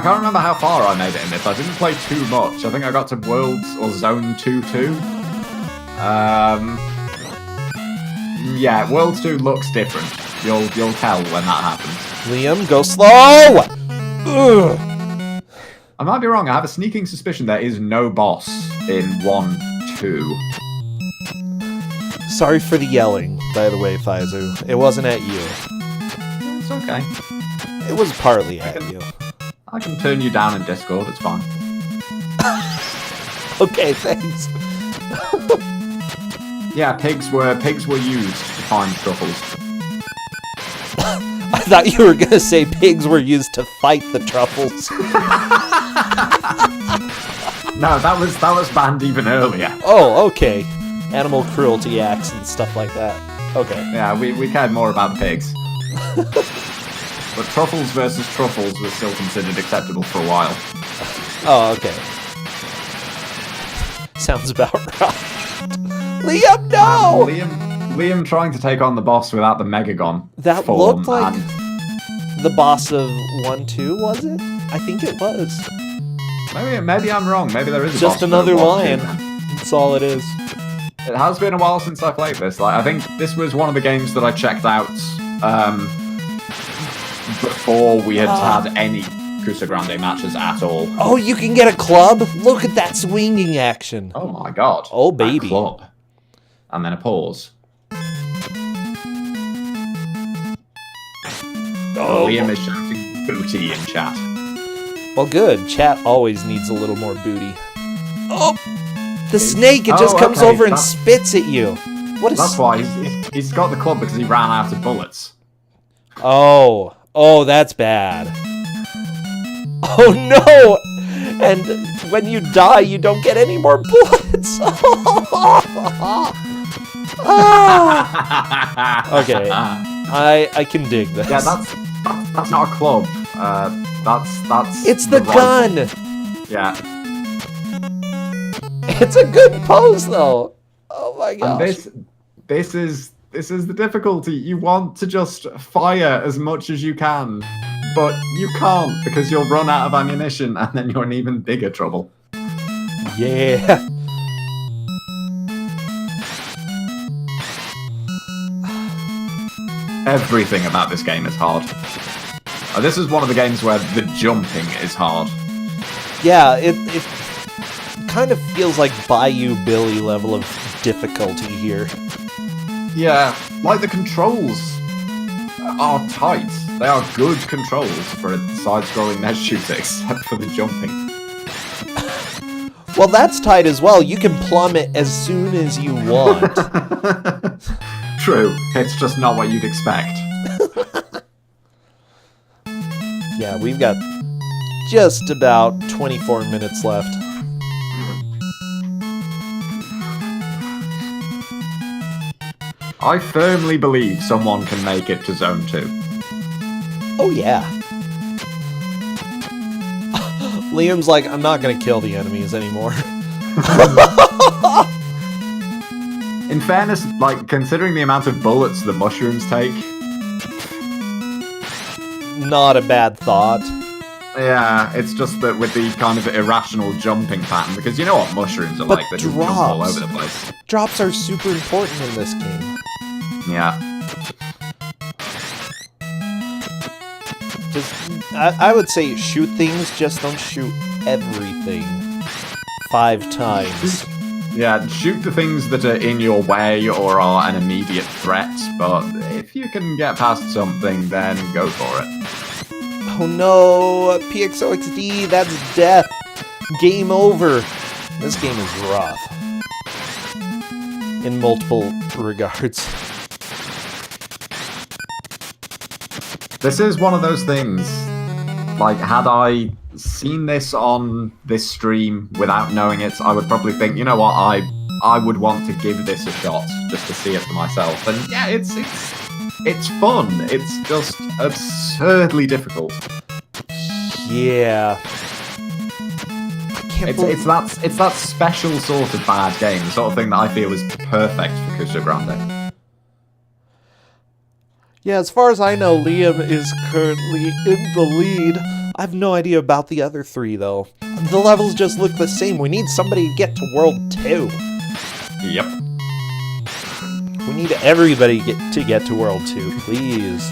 Speaker 1: can't remember how far I made it in this. I didn't play too much. I think I got to Worlds or Zone 2-2. Yeah, Worlds 2 looks different. You'll tell when that happens.
Speaker 3: Liam, go slow! Ugh.
Speaker 1: I might be wrong. I have a sneaking suspicion there is no boss in 1-2.
Speaker 3: Sorry for the yelling, by the way, Faizu. It wasn't at you.
Speaker 1: It's okay.
Speaker 3: It was partly at you.
Speaker 1: I can turn you down in Discord. It's fine.
Speaker 3: Okay, thanks.
Speaker 1: Yeah, pigs were used to find truffles.
Speaker 3: I thought you were gonna say pigs were used to fight the truffles.
Speaker 1: No, that was banned even earlier.
Speaker 3: Oh, okay. Animal cruelty acts and stuff like that. Okay.
Speaker 1: Yeah, we cared more about the pigs. But truffles versus truffles was still considered acceptable for a while.
Speaker 3: Oh, okay. Sounds about right. Liam, no!
Speaker 1: Liam trying to take on the boss without the Megagon.
Speaker 3: That
Speaker 1: form,
Speaker 3: looked like
Speaker 1: and
Speaker 3: the boss of 1-2, was it? I think it was.
Speaker 1: maybe I'm wrong. Maybe there is a
Speaker 3: Just
Speaker 1: boss
Speaker 3: another
Speaker 1: for 1-2
Speaker 3: lion.
Speaker 1: then.
Speaker 3: That's all it is.
Speaker 1: It has been a while since I played this. Like, I think this was one of the games that I checked out before we had had any Kusogrand3 matches at all.
Speaker 3: Oh, you can get a club? Look at that swinging action.
Speaker 1: Oh my god.
Speaker 3: Oh,
Speaker 1: That
Speaker 3: baby.
Speaker 1: club. And then a pause.
Speaker 3: Oh.
Speaker 1: Liam is shouting booty in chat.
Speaker 3: Well, good. Chat always needs a little more booty. Oh! The snake, it just comes
Speaker 1: okay,
Speaker 3: over and spits at you. What is...
Speaker 1: That's why he's got the club, because he ran out of bullets.
Speaker 3: Oh. Oh, that's bad. Oh, no! And when you die, you don't get any more bullets. Okay. I can dig this.
Speaker 1: Yeah, that's not a club. That's
Speaker 3: It's the gun!
Speaker 1: Yeah.
Speaker 3: It's a good pose, though. Oh my gosh.
Speaker 1: And this is the difficulty. You want to just fire as much as you can, but you can't because you'll run out of ammunition and then you're in even bigger trouble.
Speaker 3: Yeah.
Speaker 1: Everything about this game is hard. This is one of the games where the jumping is hard.
Speaker 3: Yeah, it kind of feels like Bayou Billy level of difficulty here.
Speaker 1: Yeah, like the controls are tight. They are good controls for a side-scrolling NES shooter, except for the jumping.
Speaker 3: Well, that's tight as well. You can plummet as soon as you want.
Speaker 1: True, it's just not what you'd expect.
Speaker 3: Yeah, we've got just about 24 minutes left.
Speaker 1: I firmly believe someone can make it to Zone 2.
Speaker 3: Oh, yeah. Liam's like, I'm not gonna kill the enemies anymore.
Speaker 1: In fairness, like, considering the amount of bullets the mushrooms take...
Speaker 3: Not a bad thought.
Speaker 1: Yeah, it's just that with the kind of irrational jumping pattern, because you know what mushrooms are
Speaker 3: But
Speaker 1: like, they just jump all
Speaker 3: drops.
Speaker 1: over the place.
Speaker 3: Drops are super important in this game.
Speaker 1: Yeah.
Speaker 3: Just, I would say shoot things, just don't shoot everything 5 times.
Speaker 1: Yeah, shoot the things that are in your way or are an immediate threat, but if you can get past something, then go for it.
Speaker 3: Oh no, PXOXD, that's death. Game over. This game is rough. In multiple regards.
Speaker 1: This is one of those things, like, had I seen this on this stream without knowing it, I would probably think, you know what, I would want to give this a shot, just to see it for myself. And yeah, it's fun. It's just absurdly difficult.
Speaker 3: Yeah.
Speaker 1: It's that special sort of bad game, the sort of thing that I feel is perfect for Kusogrand3.
Speaker 3: Yeah, as far as I know, Liam is currently in the lead. I have no idea about the other 3, though. The levels just look the same. We need somebody to get to World 2.
Speaker 1: Yep.
Speaker 3: We need everybody to get to World 2, please.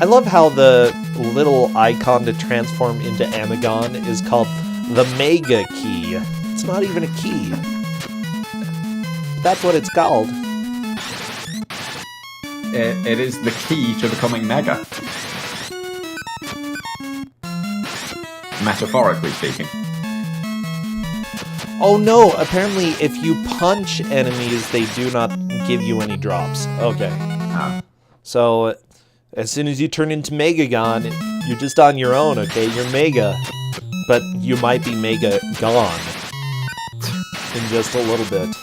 Speaker 3: I love how the little icon to transform into Amagon is called the Mega Key. It's not even a key. That's what it's called.
Speaker 1: It is the key to becoming Mega. Metaphorically speaking.
Speaker 3: Oh no, apparently if you punch enemies, they do not give you any drops. Okay.
Speaker 1: Oh.
Speaker 3: So, as soon as you turn into Megagon, you're just on your own, okay? You're Mega. But you might be Mega gone. In just a little bit.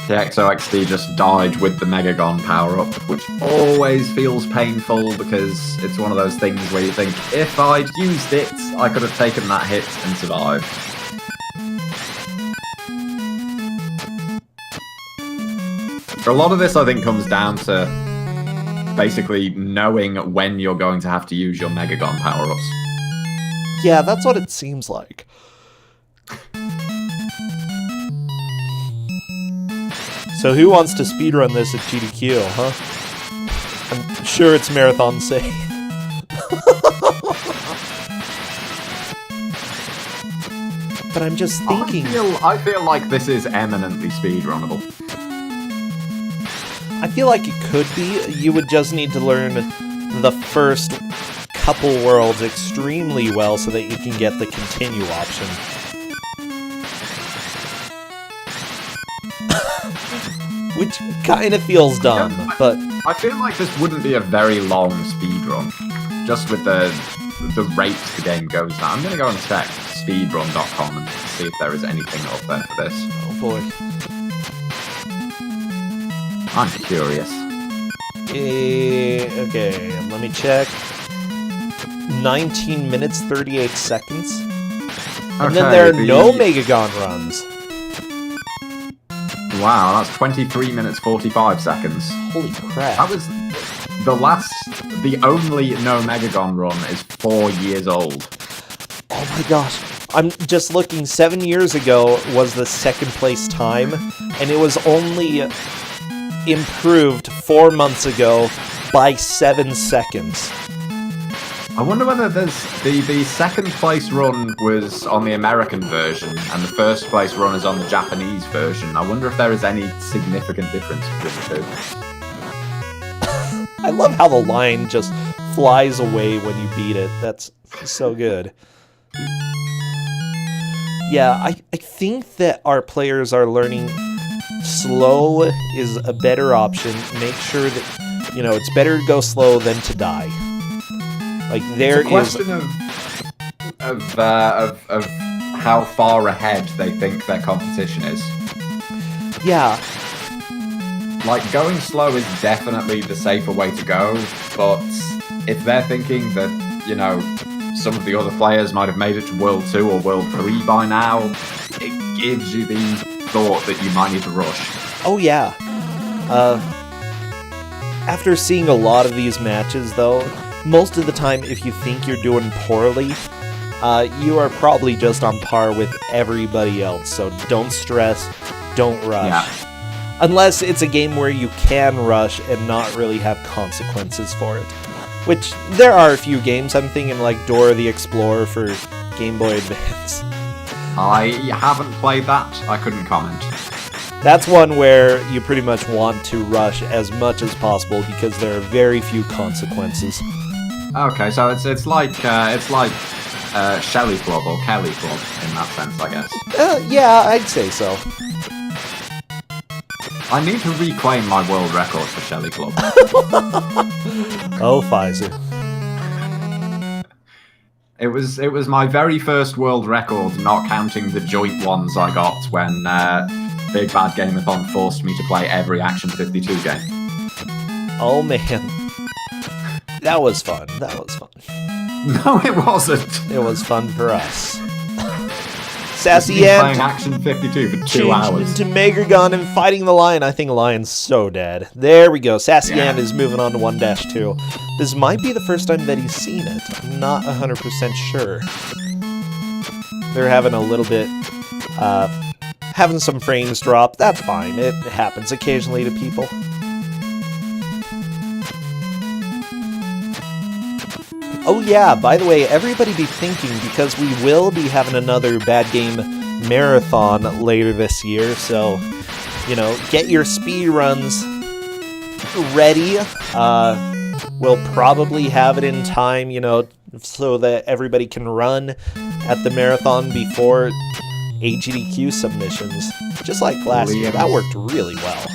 Speaker 1: The XOXD just died with the Megagon power-up, which always feels painful because it's one of those things where you think, if I'd used it, I could have taken that hit and survived. A lot of this, I think, comes down to basically knowing when you're going to have to use your Megagon power-ups.
Speaker 3: Yeah, that's what it seems like. So who wants to speedrun this at GDQ, huh? I'm sure it's marathon safe. But I'm just thinking...
Speaker 1: I feel like this is eminently speedrunnable.
Speaker 3: I feel like it could be. You would just need to learn the first couple worlds extremely well so that you can get the continue option. Which kind of feels dumb, but...
Speaker 1: I feel like this wouldn't be a very long speedrun, just with the rate the game goes now. I'm going to go and check speedrun.com and see if there is anything up there for this.
Speaker 3: Oh boy.
Speaker 1: I'm curious.
Speaker 3: Okay, let me check. 19 minutes, 38 seconds. And then there are no Megagon runs.
Speaker 1: Wow, that's 23 minutes 45 seconds.
Speaker 3: Holy crap.
Speaker 1: That was the only No Megagon run is 4 years old.
Speaker 3: Oh my gosh. I'm just looking, 7 years ago was the second place time, and it was only improved 4 months ago by 7 seconds.
Speaker 1: I wonder whether there's the second place run was on the American version and the first place run is on the Japanese version. I wonder if there is any significant difference between the two.
Speaker 3: I love how the line just flies away when you beat it. That's so good. Yeah, I think that our players are learning slow is a better option. Make sure that, it's better to go slow than to die. Like, there
Speaker 1: it's a question of how far ahead they think their competition is.
Speaker 3: Yeah.
Speaker 1: Like, going slow is definitely the safer way to go, but if they're thinking that, some of the other players might have made it to World 2 or World 3 by now, it gives you the thought that you might need to rush.
Speaker 3: Oh, yeah. After seeing a lot of these matches, though, most of the time, if you think you're doing poorly, you are probably just on par with everybody else, so don't stress, don't rush.
Speaker 1: Yeah.
Speaker 3: Unless it's a game where you can rush and not really have consequences for it. Which, there are a few games. I'm thinking like Dora the Explorer for Game Boy Advance.
Speaker 1: I haven't played that. I couldn't comment.
Speaker 3: That's one where you pretty much want to rush as much as possible because there are very few consequences.
Speaker 1: Okay, so it's like Shelly Club or Kelly Club in that sense, I guess.
Speaker 3: Yeah, I'd say so.
Speaker 1: I need to reclaim my world record for Shelly Club.
Speaker 3: Oh, Pfizer.
Speaker 1: It was my very first world record, not counting the joint ones I got when Big Bad Gameathon forced me to play every Action 52 game.
Speaker 3: Oh man. That was fun.
Speaker 1: No, it wasn't.
Speaker 3: It was fun for us.
Speaker 1: I've
Speaker 3: Sassy
Speaker 1: been playing
Speaker 3: Ant
Speaker 1: Action 52 for 2
Speaker 3: changed
Speaker 1: hours.
Speaker 3: into Megagon and fighting the lion. I think the lion's so dead. There we go. Sassy Ant is moving on to 1-2. This might be the first time that he's seen it. I'm not 100% sure. They're having a little bit, having some frames drop. That's fine. It happens occasionally to people. Oh yeah, by the way, everybody be thinking, because we will be having another Bad Game Marathon later this year, so, get your speed runs ready. We'll probably have it in time, so that everybody can run at the marathon before AGDQ submissions. Just like last year, that worked really well.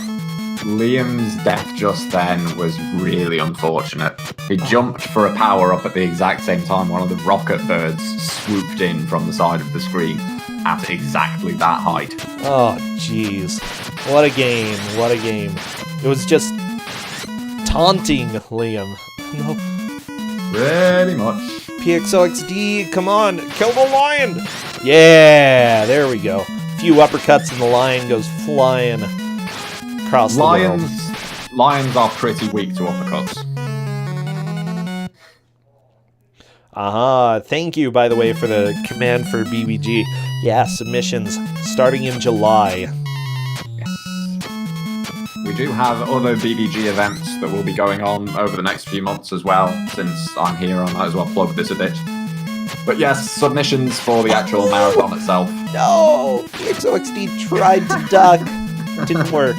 Speaker 1: Liam's death just then was really unfortunate. He jumped for a power-up at the exact same time one of the rocket birds swooped in from the side of the screen at exactly that height.
Speaker 3: Oh, jeez. What a game, what a game. It was just taunting Liam. No.
Speaker 1: Pretty much.
Speaker 3: PXOXD, come on, kill the lion! Yeah, there we go. A few uppercuts and the lion goes flying across the world.
Speaker 1: Lions are pretty weak to uppercuts.
Speaker 3: Thank you, by the way, for the command for BBG. Yeah, submissions starting in July.
Speaker 1: Yes. We do have other BBG events that will be going on over the next few months as well. Since I'm here, I might as well plug this a bit. But yes, submissions for the actual marathon itself.
Speaker 3: No! PXOXD tried to duck. Didn't work.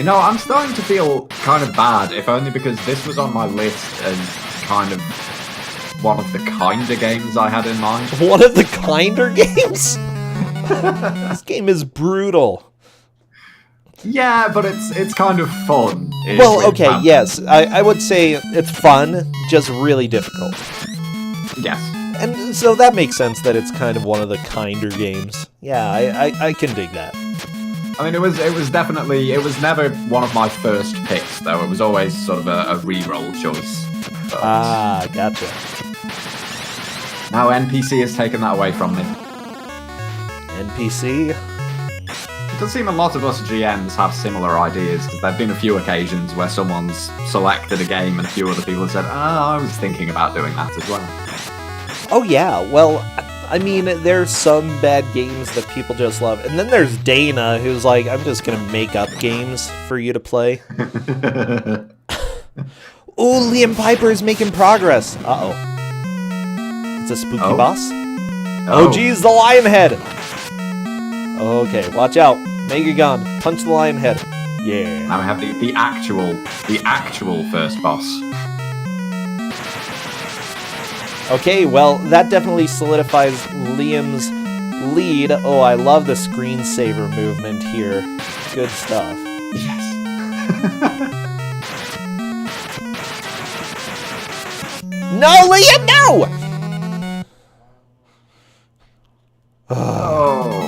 Speaker 1: I'm starting to feel kind of bad, if only because this was on my list as kind of one of the kinder games I had in mind.
Speaker 3: One of the kinder games? This game is brutal.
Speaker 1: Yeah, but it's kind of fun.
Speaker 3: Well, okay, yes. I would say it's fun, just really difficult.
Speaker 1: Yes.
Speaker 3: And so that makes sense that it's kind of one of the kinder games. Yeah, I can dig that.
Speaker 1: I mean, it was never one of my first picks, though. It was always sort of a re-roll choice. But...
Speaker 3: Gotcha.
Speaker 1: No, NPC has taken that away from me.
Speaker 3: NPC?
Speaker 1: It does seem a lot of us GMs have similar ideas, because there have been a few occasions where someone's selected a game and a few other people have said, I was thinking about doing that as well.
Speaker 3: Oh yeah, well, I mean, there's some bad games that people just love. And then there's Dana, who's like, I'm just gonna make up games for you to play. Ooh, Liam Piper is making progress. Uh-oh. It's a spooky boss? Oh, geez, the lion head! Okay, watch out. Megagon, punch the lion head. Yeah.
Speaker 1: Now we have the actual first boss.
Speaker 3: Okay, well, that definitely solidifies Liam's lead. Oh, I love the screensaver movement here. Good stuff.
Speaker 1: Yes.
Speaker 3: No, Liam, no!
Speaker 1: Oh.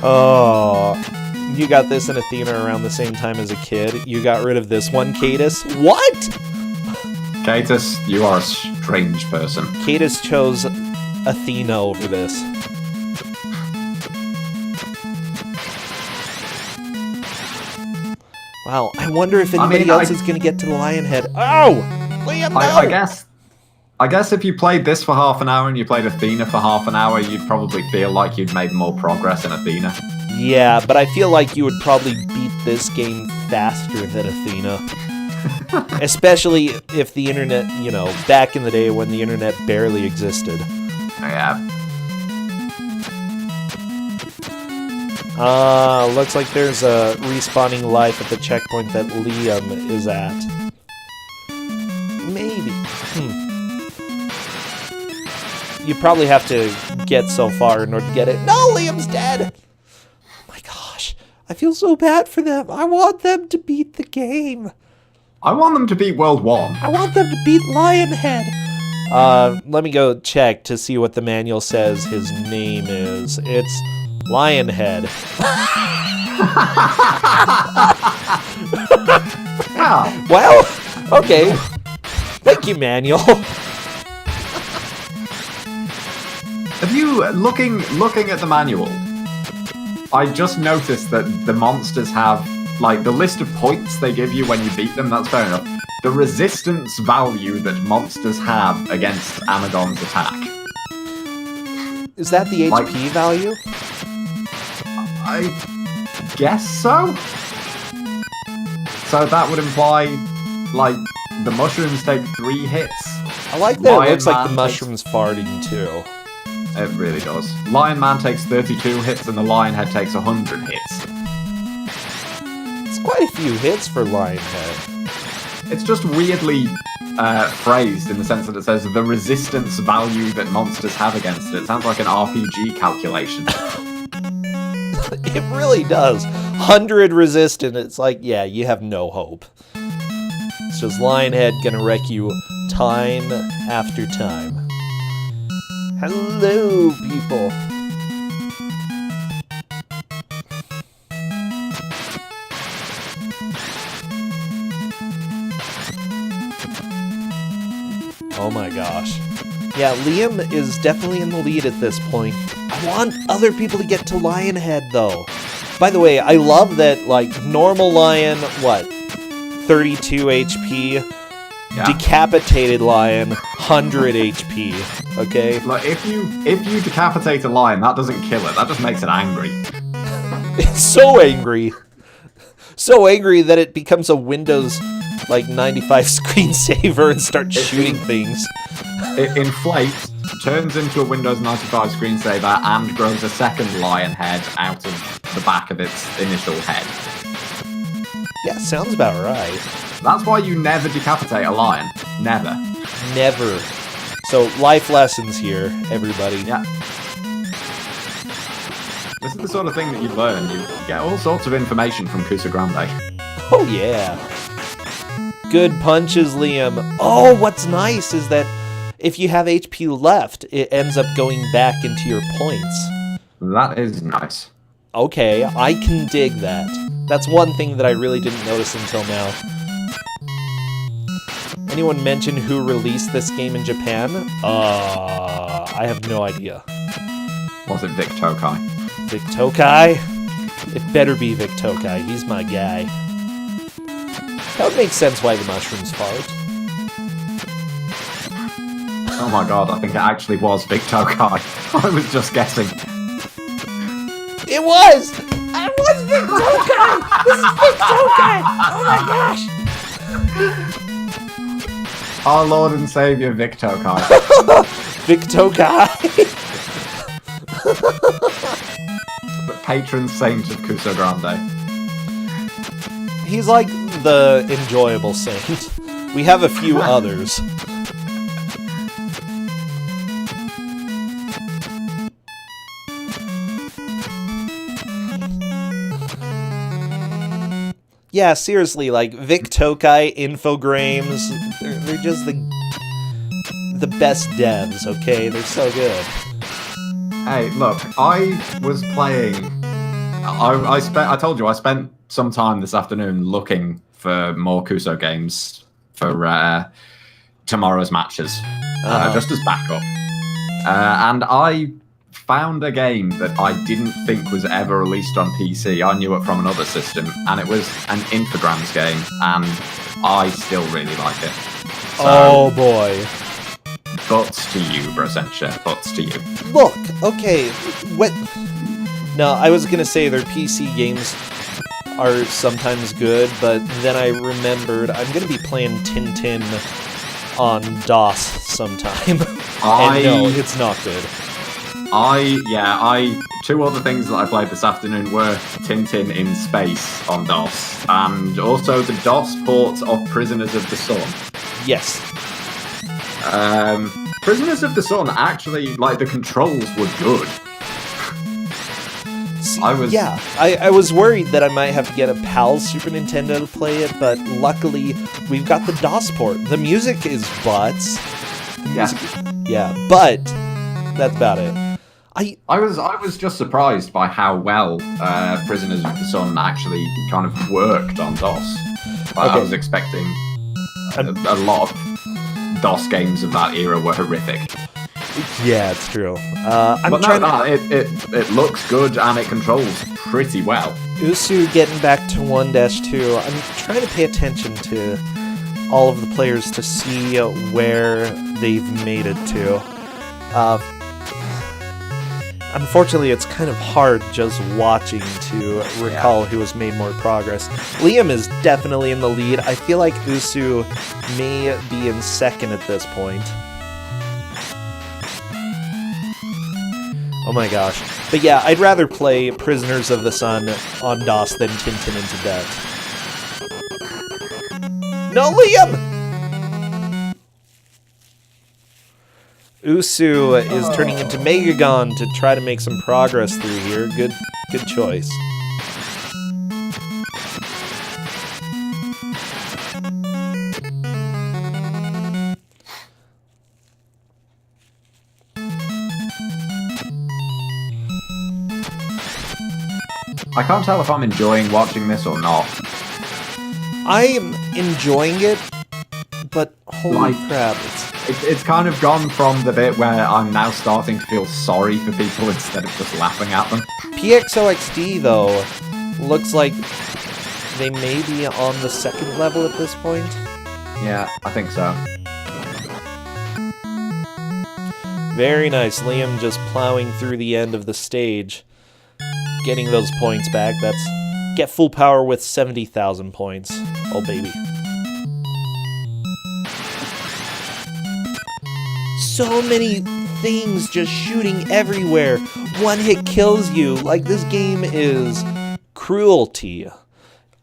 Speaker 3: Oh, you got this and Athena around the same time as a kid. You got rid of this one, Cadus. What?
Speaker 1: Cadus, you are a strange person.
Speaker 3: Cadus chose Athena over this. Wow, I wonder if anybody else is going to get to the lion head. Oh! Liam, no!
Speaker 1: I guess if you played this for half an hour and you played Athena for half an hour, you'd probably feel like you'd made more progress in Athena.
Speaker 3: Yeah, but I feel like you would probably beat this game faster than Athena. Especially if the internet, you know, back in the day when the internet barely existed.
Speaker 1: Yeah.
Speaker 3: Looks like there's a respawning life at the checkpoint that Liam is at. Maybe. You probably have to get so far in order to get it. No, Liam's dead! Oh my gosh. I feel so bad for them. I want them to beat the game.
Speaker 1: I want them to beat World 1.
Speaker 3: I want them to beat Lionhead. Let me go check to see what the manual says his name is. It's Lionhead.
Speaker 1: Wow.
Speaker 3: Well, okay. Thank you, manual.
Speaker 1: Have you, looking at the manual, I just noticed that the monsters have, like, the list of points they give you when you beat them, that's fair enough. The resistance value that monsters have against Amagon's attack.
Speaker 3: Is that the HP value?
Speaker 1: I guess so? So that would imply, like, the mushrooms take 3 hits.
Speaker 3: I like that it looks like the mushroom's farting, too.
Speaker 1: It really does. Lion Man takes 32 hits and the Lionhead takes 100 hits.
Speaker 3: It's quite a few hits for Lionhead.
Speaker 1: It's just weirdly phrased in the sense that it says the resistance value that monsters have against it. It sounds like an RPG calculation.
Speaker 3: It really does. 100 resistant, it's like, yeah, you have no hope. It's just Lionhead gonna wreck you time after time. Hello, people. Oh my gosh. Yeah, Liam is definitely in the lead at this point. I want other people to get to Lionhead, though. By the way, I love that, like, normal lion, 32 HP? Yeah. Decapitated lion, 100 HP. Okay?
Speaker 1: Like, if you decapitate a lion, that doesn't kill it. That just makes it angry.
Speaker 3: It's so angry. So angry that it becomes a Windows, 95 screensaver and starts shooting things.
Speaker 1: It inflates, turns into a Windows 95 screensaver, and grows a second lion head out of the back of its initial head.
Speaker 3: Yeah, sounds about right.
Speaker 1: That's why you never decapitate a lion. Never.
Speaker 3: Never. So, life lessons here, everybody.
Speaker 1: Yeah. This is the sort of thing that you learn. You get all sorts of information from Kusogrand3.
Speaker 3: Oh, yeah. Good punches, Liam. Oh, what's nice is that if you have HP left, it ends up going back into your points.
Speaker 1: That is nice.
Speaker 3: Okay, I can dig that. That's one thing that I really didn't notice until now. Anyone mention who released this game in Japan? I have no idea.
Speaker 1: Was it Vic Tokai?
Speaker 3: Vic Tokai? It better be Vic Tokai. He's my guy. That would make sense why the mushrooms fart.
Speaker 1: Oh my god, I think it actually was Vic Tokai. I was just guessing.
Speaker 3: It was! It was Vic Tokai! This is Vic Tokai! Oh my gosh!
Speaker 1: Our Lord and Savior, Vic Tokai.
Speaker 3: Vic Tokai!
Speaker 1: The patron saint of Kusogrand3.
Speaker 3: He's like the enjoyable saint. We have a few others. Yeah, seriously, like Vic Tokai, Infogrames, they're just the best devs, okay? They're so good.
Speaker 1: Hey, look, I was playing. I told you I spent some time this afternoon looking for more Kuso games for tomorrow's matches, just as backup. And I found a game that I didn't think was ever released on PC. I knew it from another system, and it was an Infogrames game, and I still really like it. So,
Speaker 3: oh boy.
Speaker 1: Butts to you, Brossentia. Butts to you.
Speaker 3: Look, okay, what... No, I was gonna say their PC games are sometimes good, but then I remembered I'm gonna be playing Tintin on DOS sometime. And no, it's not good.
Speaker 1: Two other things that I played this afternoon were Tintin in Space on DOS, and also the DOS ports of Prisoners of the Sun.
Speaker 3: Yes.
Speaker 1: Prisoners of the Sun, actually, like, the controls were good.
Speaker 3: See,
Speaker 1: I
Speaker 3: was worried that I might have to get a PAL Super Nintendo to play it, but luckily we've got the DOS port. The music is butts. Yeah, but that's about it. I
Speaker 1: was just surprised by how well Prisoners of the Sun actually kind of worked on DOS. I was expecting a lot of DOS games of that era were horrific.
Speaker 3: Yeah, it's true.
Speaker 1: It looks good and it controls pretty well.
Speaker 3: Usu getting back to 1-2. I'm trying to pay attention to all of the players to see where they've made it to. Unfortunately, it's kind of hard just watching to recall who has made more progress. Liam is definitely in the lead. I feel like Usu may be in second at this point. Oh my gosh. But yeah, I'd rather play Prisoners of the Sun on DOS than Tintin in Tibet. No, Liam! Usu is turning into Megagon to try to make some progress through here. Good choice.
Speaker 1: I can't tell if I'm enjoying watching this or not.
Speaker 3: I'm enjoying it, but holy crap,
Speaker 1: it's kind of gone from the bit where I'm now starting to feel sorry for people instead of just laughing at them.
Speaker 3: PXOXD, though, looks like they may be on the second level at this point.
Speaker 1: Yeah, I think so.
Speaker 3: Very nice. Liam just plowing through the end of the stage. Getting those points back. That's get full power with 70,000 points. Oh, baby. So many things just shooting everywhere. One hit kills you. Like, this game is cruelty.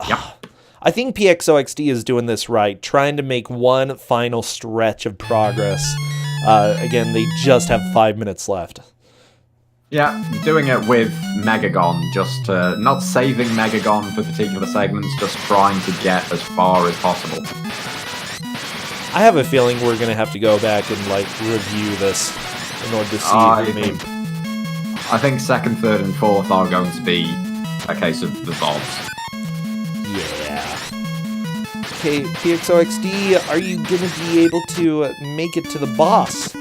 Speaker 1: Yep.
Speaker 3: I think PXOXD is doing this right, trying to make one final stretch of progress. Again, they just have 5 minutes left.
Speaker 1: Yeah, doing it with Megagon, just not saving Megagon for particular segments, just trying to get as far as possible.
Speaker 3: I have a feeling we're going to have to go back and, like, review this in order to see who made...
Speaker 1: I think second, third, and fourth are going to be a case of the bombs.
Speaker 3: Yeah. Okay, PXOXD, are you gonna be able to make it to the boss?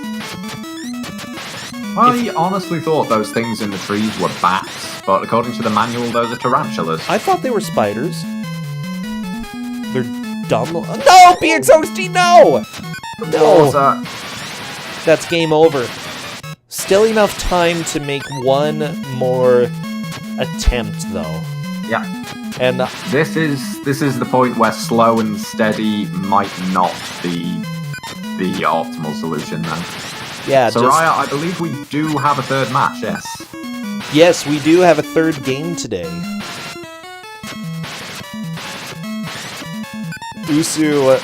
Speaker 1: I honestly thought those things in the trees were bats, but according to the manual, those are tarantulas.
Speaker 3: I thought they were spiders. They're dumb. No, PXOXD, no! No! That's game over. Still enough time to make one more attempt, though.
Speaker 1: Yeah.
Speaker 3: And
Speaker 1: this is the point where slow and steady might not be the optimal solution, then.
Speaker 3: yeah,
Speaker 1: So, Raya, I believe we do have a third match, yes.
Speaker 3: yes, we do have a third game today. Usu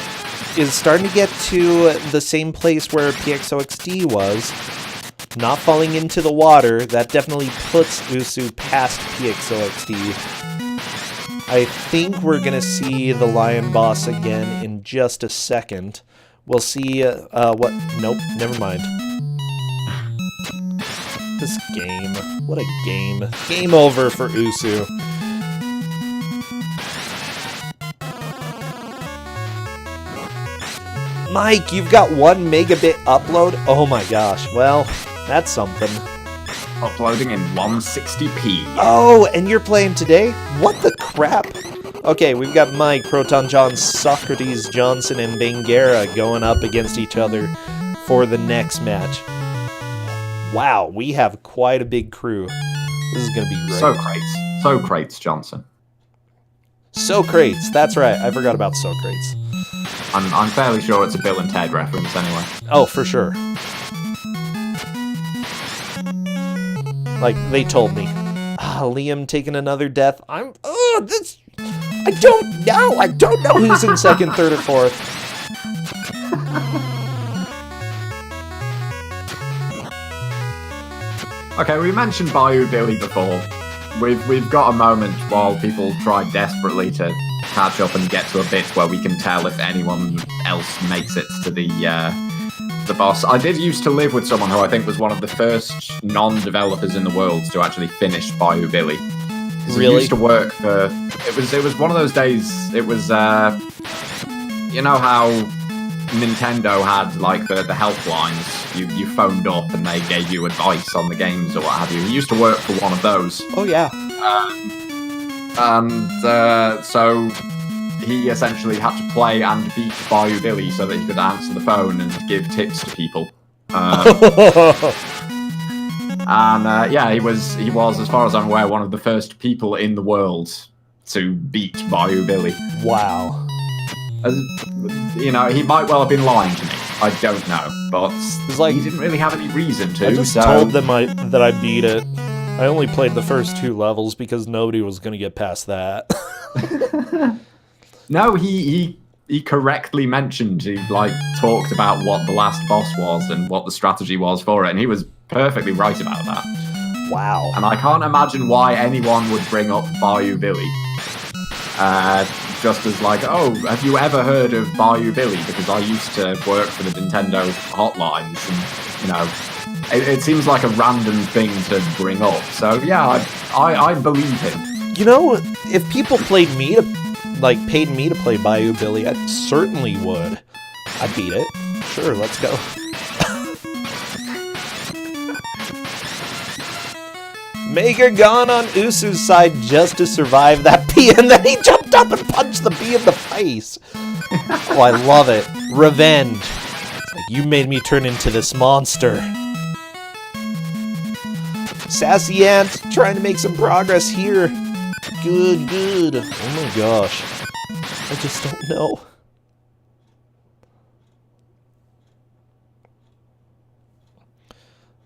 Speaker 3: is starting to get to the same place where PXOXD was. Not falling into the water, that definitely puts Usu past PXOXD. I think we're gonna see the lion boss again in just a second. We'll see, what? Nope, never mind. This game. What a game. Game over for Usu. Mike, you've got 1 megabit upload? Oh my gosh, well, that's something.
Speaker 1: Uploading in 160p.
Speaker 3: Oh, and you're playing today? What the crap? Okay, we've got Mike, Proton John, Socrates, Johnson, and Bangera going up against each other for the next match. Wow, we have quite a big crew. This is going to be great.
Speaker 1: Socrates Johnson.
Speaker 3: Socrates, that's right. I forgot about Socrates.
Speaker 1: I'm fairly sure it's a Bill and Ted reference anyway.
Speaker 3: Oh, for sure. Like, they told me. Liam taking another death. I don't know. I don't know who's in second, third, or fourth.
Speaker 1: Okay, we mentioned Bayou Billy before. We've got a moment while people try desperately to catch up and get to a bit where we can tell if anyone else makes it to the boss. I did used to live with someone who I think was one of the first non-developers in the world to actually finish Bayou Billy.
Speaker 3: Really?
Speaker 1: He used to work for... It was one of those days, it was, you know how Nintendo had, like, the helplines? You phoned up and they gave you advice on the games or what have you. He used to work for one of those.
Speaker 3: Oh, yeah.
Speaker 1: So he essentially had to play and beat Bayou Billy so that he could answer the phone and give tips to people. Yeah, he was, as far as I'm aware, one of the first people in the world to beat Bayou Billy.
Speaker 3: Wow.
Speaker 1: You know, he might well have been lying to me. I don't know, but
Speaker 3: like,
Speaker 1: he didn't really have any reason to.
Speaker 3: I just told them that I beat it. I only played the first 2 levels because nobody was going to get past that.
Speaker 1: No, he correctly mentioned, he talked about what the last boss was and what the strategy was for it, and he was perfectly right about that.
Speaker 3: Wow.
Speaker 1: And I can't imagine why anyone would bring up Bayou Billy. Just as oh, have you ever heard of Bayou Billy? Because I used to work for the Nintendo hotlines, and, you know, it seems like a random thing to bring up. So, yeah, I believe him.
Speaker 3: You know, if people paid me to play Bayou Billy, I certainly would. I'd beat it. Sure, let's go. Mega gone on Usu's side just to survive that bee, and then he jumped up and punched the bee in the face. Oh, I love it. Revenge. It's like, you made me turn into this monster. Sassy Ant trying to make some progress here. Good. Oh my gosh. I just don't know.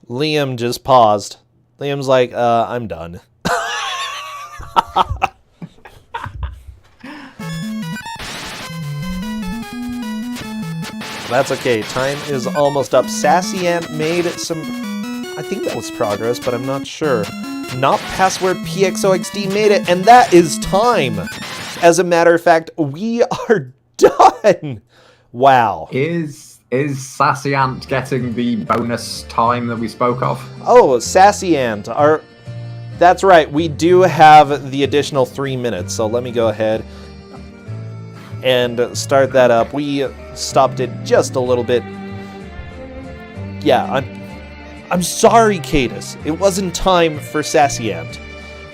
Speaker 3: Liam just paused. Liam's like, I'm done. That's okay. Time is almost up. Sassy Ant made some... I think that was progress, but I'm not sure. Not past where PXOXD made it, and that is time. As a matter of fact, we are done. Wow.
Speaker 1: Is Sassy Ant getting the bonus time that we spoke of?
Speaker 3: Oh, Sassy Ant. That's right. We do have the additional 3 minutes, so let me go ahead. and start that up. We stopped it just a little bit. Yeah, I'm sorry, Cadus. It wasn't time for Sassy Ant.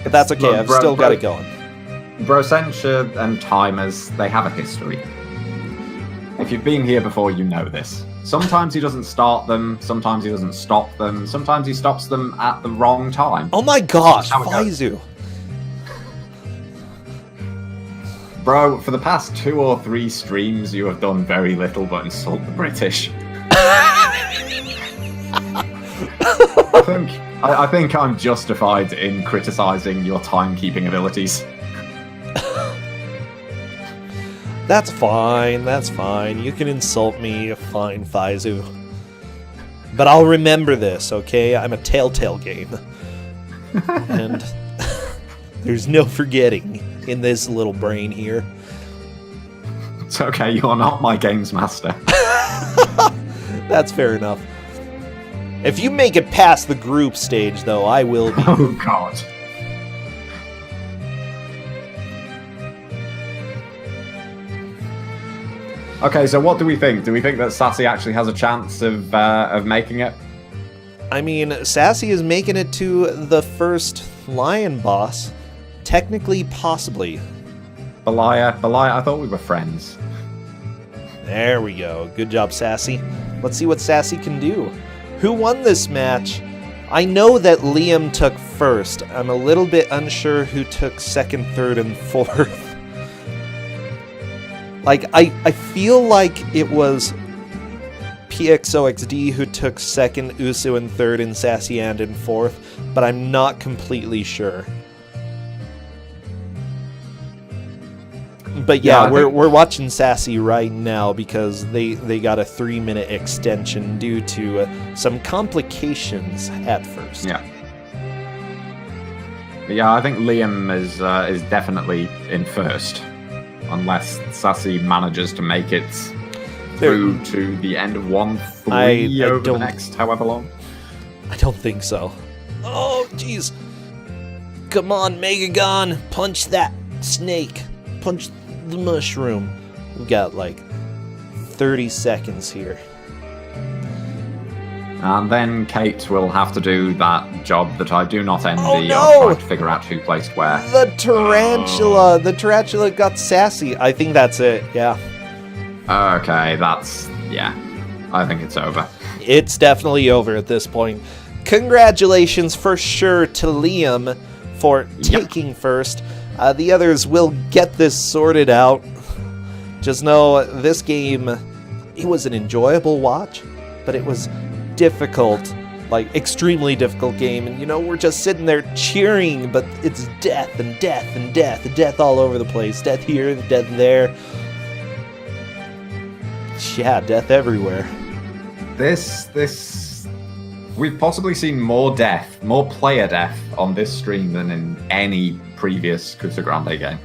Speaker 3: But that's okay, I've still got it going.
Speaker 1: Brossentia and timers, they have a history. If you've been here before, you know this. Sometimes he doesn't start them, sometimes he doesn't stop them, sometimes he stops them at the wrong time.
Speaker 3: Oh my gosh, Faizu!
Speaker 1: Bro, for the past 2 or 3 streams, you have done very little but insult the British. I think I'm justified in criticising your timekeeping abilities.
Speaker 3: That's fine, that's fine. You can insult me, fine, Faizu. But I'll remember this, okay? I'm a Telltale game. And there's no forgetting in this little brain here.
Speaker 1: It's okay, you're not my games master.
Speaker 3: That's fair enough. If you make it past the group stage, though, I will be.
Speaker 1: Oh, God. Okay, so what do we think? Do we think that Sassy actually has a chance of making it?
Speaker 3: I mean, Sassy is making it to the first lion boss. Technically, possibly.
Speaker 1: Belia, I thought we were friends.
Speaker 3: There we go. Good job, Sassy. Let's see what Sassy can do. Who won this match? I know that Liam took first. I'm a little bit unsure who took second, third, and fourth. Like, I feel like it was PXOXD who took second, Usu in third, and Sassy Ant in fourth, but I'm not completely sure. But yeah, we're watching Sassy right now because they got a 3-minute extension due to some complications at first.
Speaker 1: Yeah. Yeah, I think Liam is definitely in first. Unless Sassy manages to make it through to the end of 1-3 over the next however long.
Speaker 3: I don't think so. Oh, jeez. Come on, Megagon. Punch that snake. Punch the mushroom. We've got like 30 seconds here.
Speaker 1: And then Kate will have to do that job that I do not envy of trying to figure out who placed where.
Speaker 3: The tarantula! Oh. The tarantula got Sassy. I think that's it, yeah.
Speaker 1: Okay, yeah. I think it's over.
Speaker 3: It's definitely over at this point. Congratulations for sure to Liam for taking first. The others will get this sorted out. Just know this game, it was an enjoyable watch, but it was difficult, like extremely difficult game, and we're just sitting there cheering, but it's death and death and death and death all over the place. Death here, death there. Yeah, death everywhere.
Speaker 1: We've possibly seen more death, more player death on this stream than in any previous Kusogrand3 game.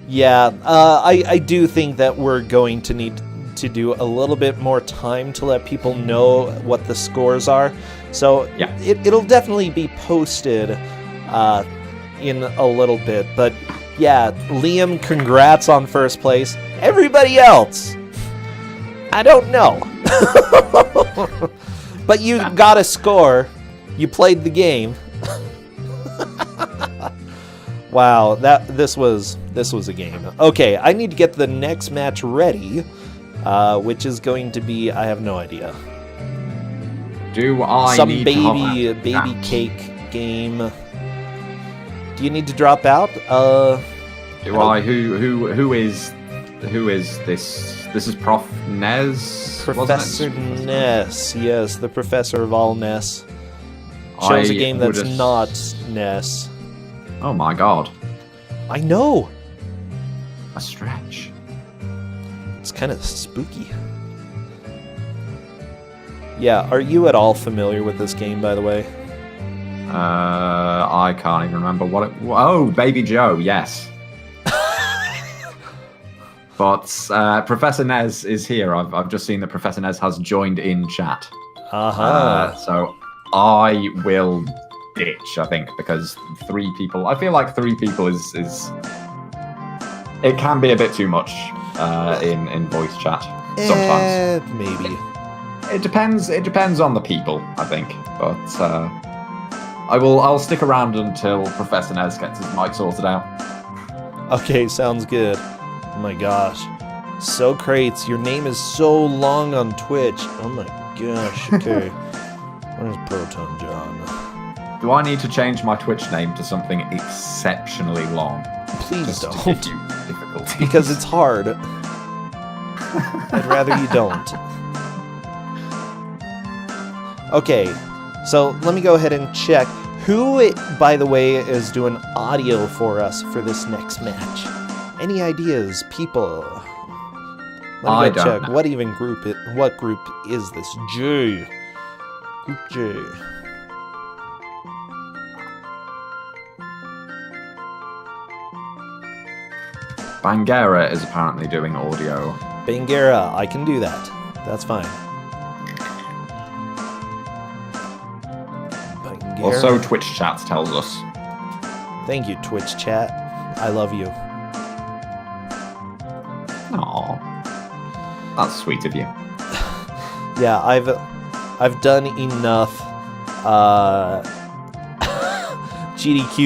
Speaker 3: Yeah, I do think that we're going to need to do a little bit more time to let people know what the scores are. So yeah, it'll definitely be posted in a little bit. But yeah, Liam, congrats on first place. Everybody else, I don't know. But you got a score. You played the game. Wow, this was a game. Okay, I need to get the next match ready. Which is going to be, I have no idea. Some baby cake game. Do you need to drop out?
Speaker 1: Who is this? This is Prof. Nez?
Speaker 3: Professor Ness, yes, the professor of all Ness. Chose a game that's not Ness.
Speaker 1: Oh my god.
Speaker 3: I know!
Speaker 1: A stretch.
Speaker 3: It's kind of spooky. Yeah, are you at all familiar with this game, by the way?
Speaker 1: I can't even remember what it... Oh, Baby Joe, yes. But Professor Nez is here. I've just seen that Professor Nez has joined in chat. So I will ditch, I think, because 3 people... I feel like 3 people is It can be a bit too much in voice chat sometimes.
Speaker 3: Maybe.
Speaker 1: It depends. It depends on the people, I think. But I'll stick around until Professor Nez gets his mic sorted out.
Speaker 3: Okay, sounds good. Oh my gosh. So Crates, your name is so long on Twitch. Oh my gosh. Okay. Where's Proton John?
Speaker 1: Do I need to change my Twitch name to something exceptionally long?
Speaker 3: Please
Speaker 1: Just to
Speaker 3: don't.
Speaker 1: give you difficulty.
Speaker 3: Because it's hard. I'd rather you don't. Okay, so let me go ahead and check. Who, by the way, is doing audio for us for this next match? Any ideas, people? Let me go check.
Speaker 1: Know.
Speaker 3: What group is this? J. Group J.
Speaker 1: Bangera is apparently doing audio.
Speaker 3: Bangera, I can do that. That's fine. Bangera.
Speaker 1: Also, Twitch chats tells us.
Speaker 3: Thank you, Twitch chat. I love you.
Speaker 1: Aw, that's sweet of you.
Speaker 3: Yeah, I've done enough GDQ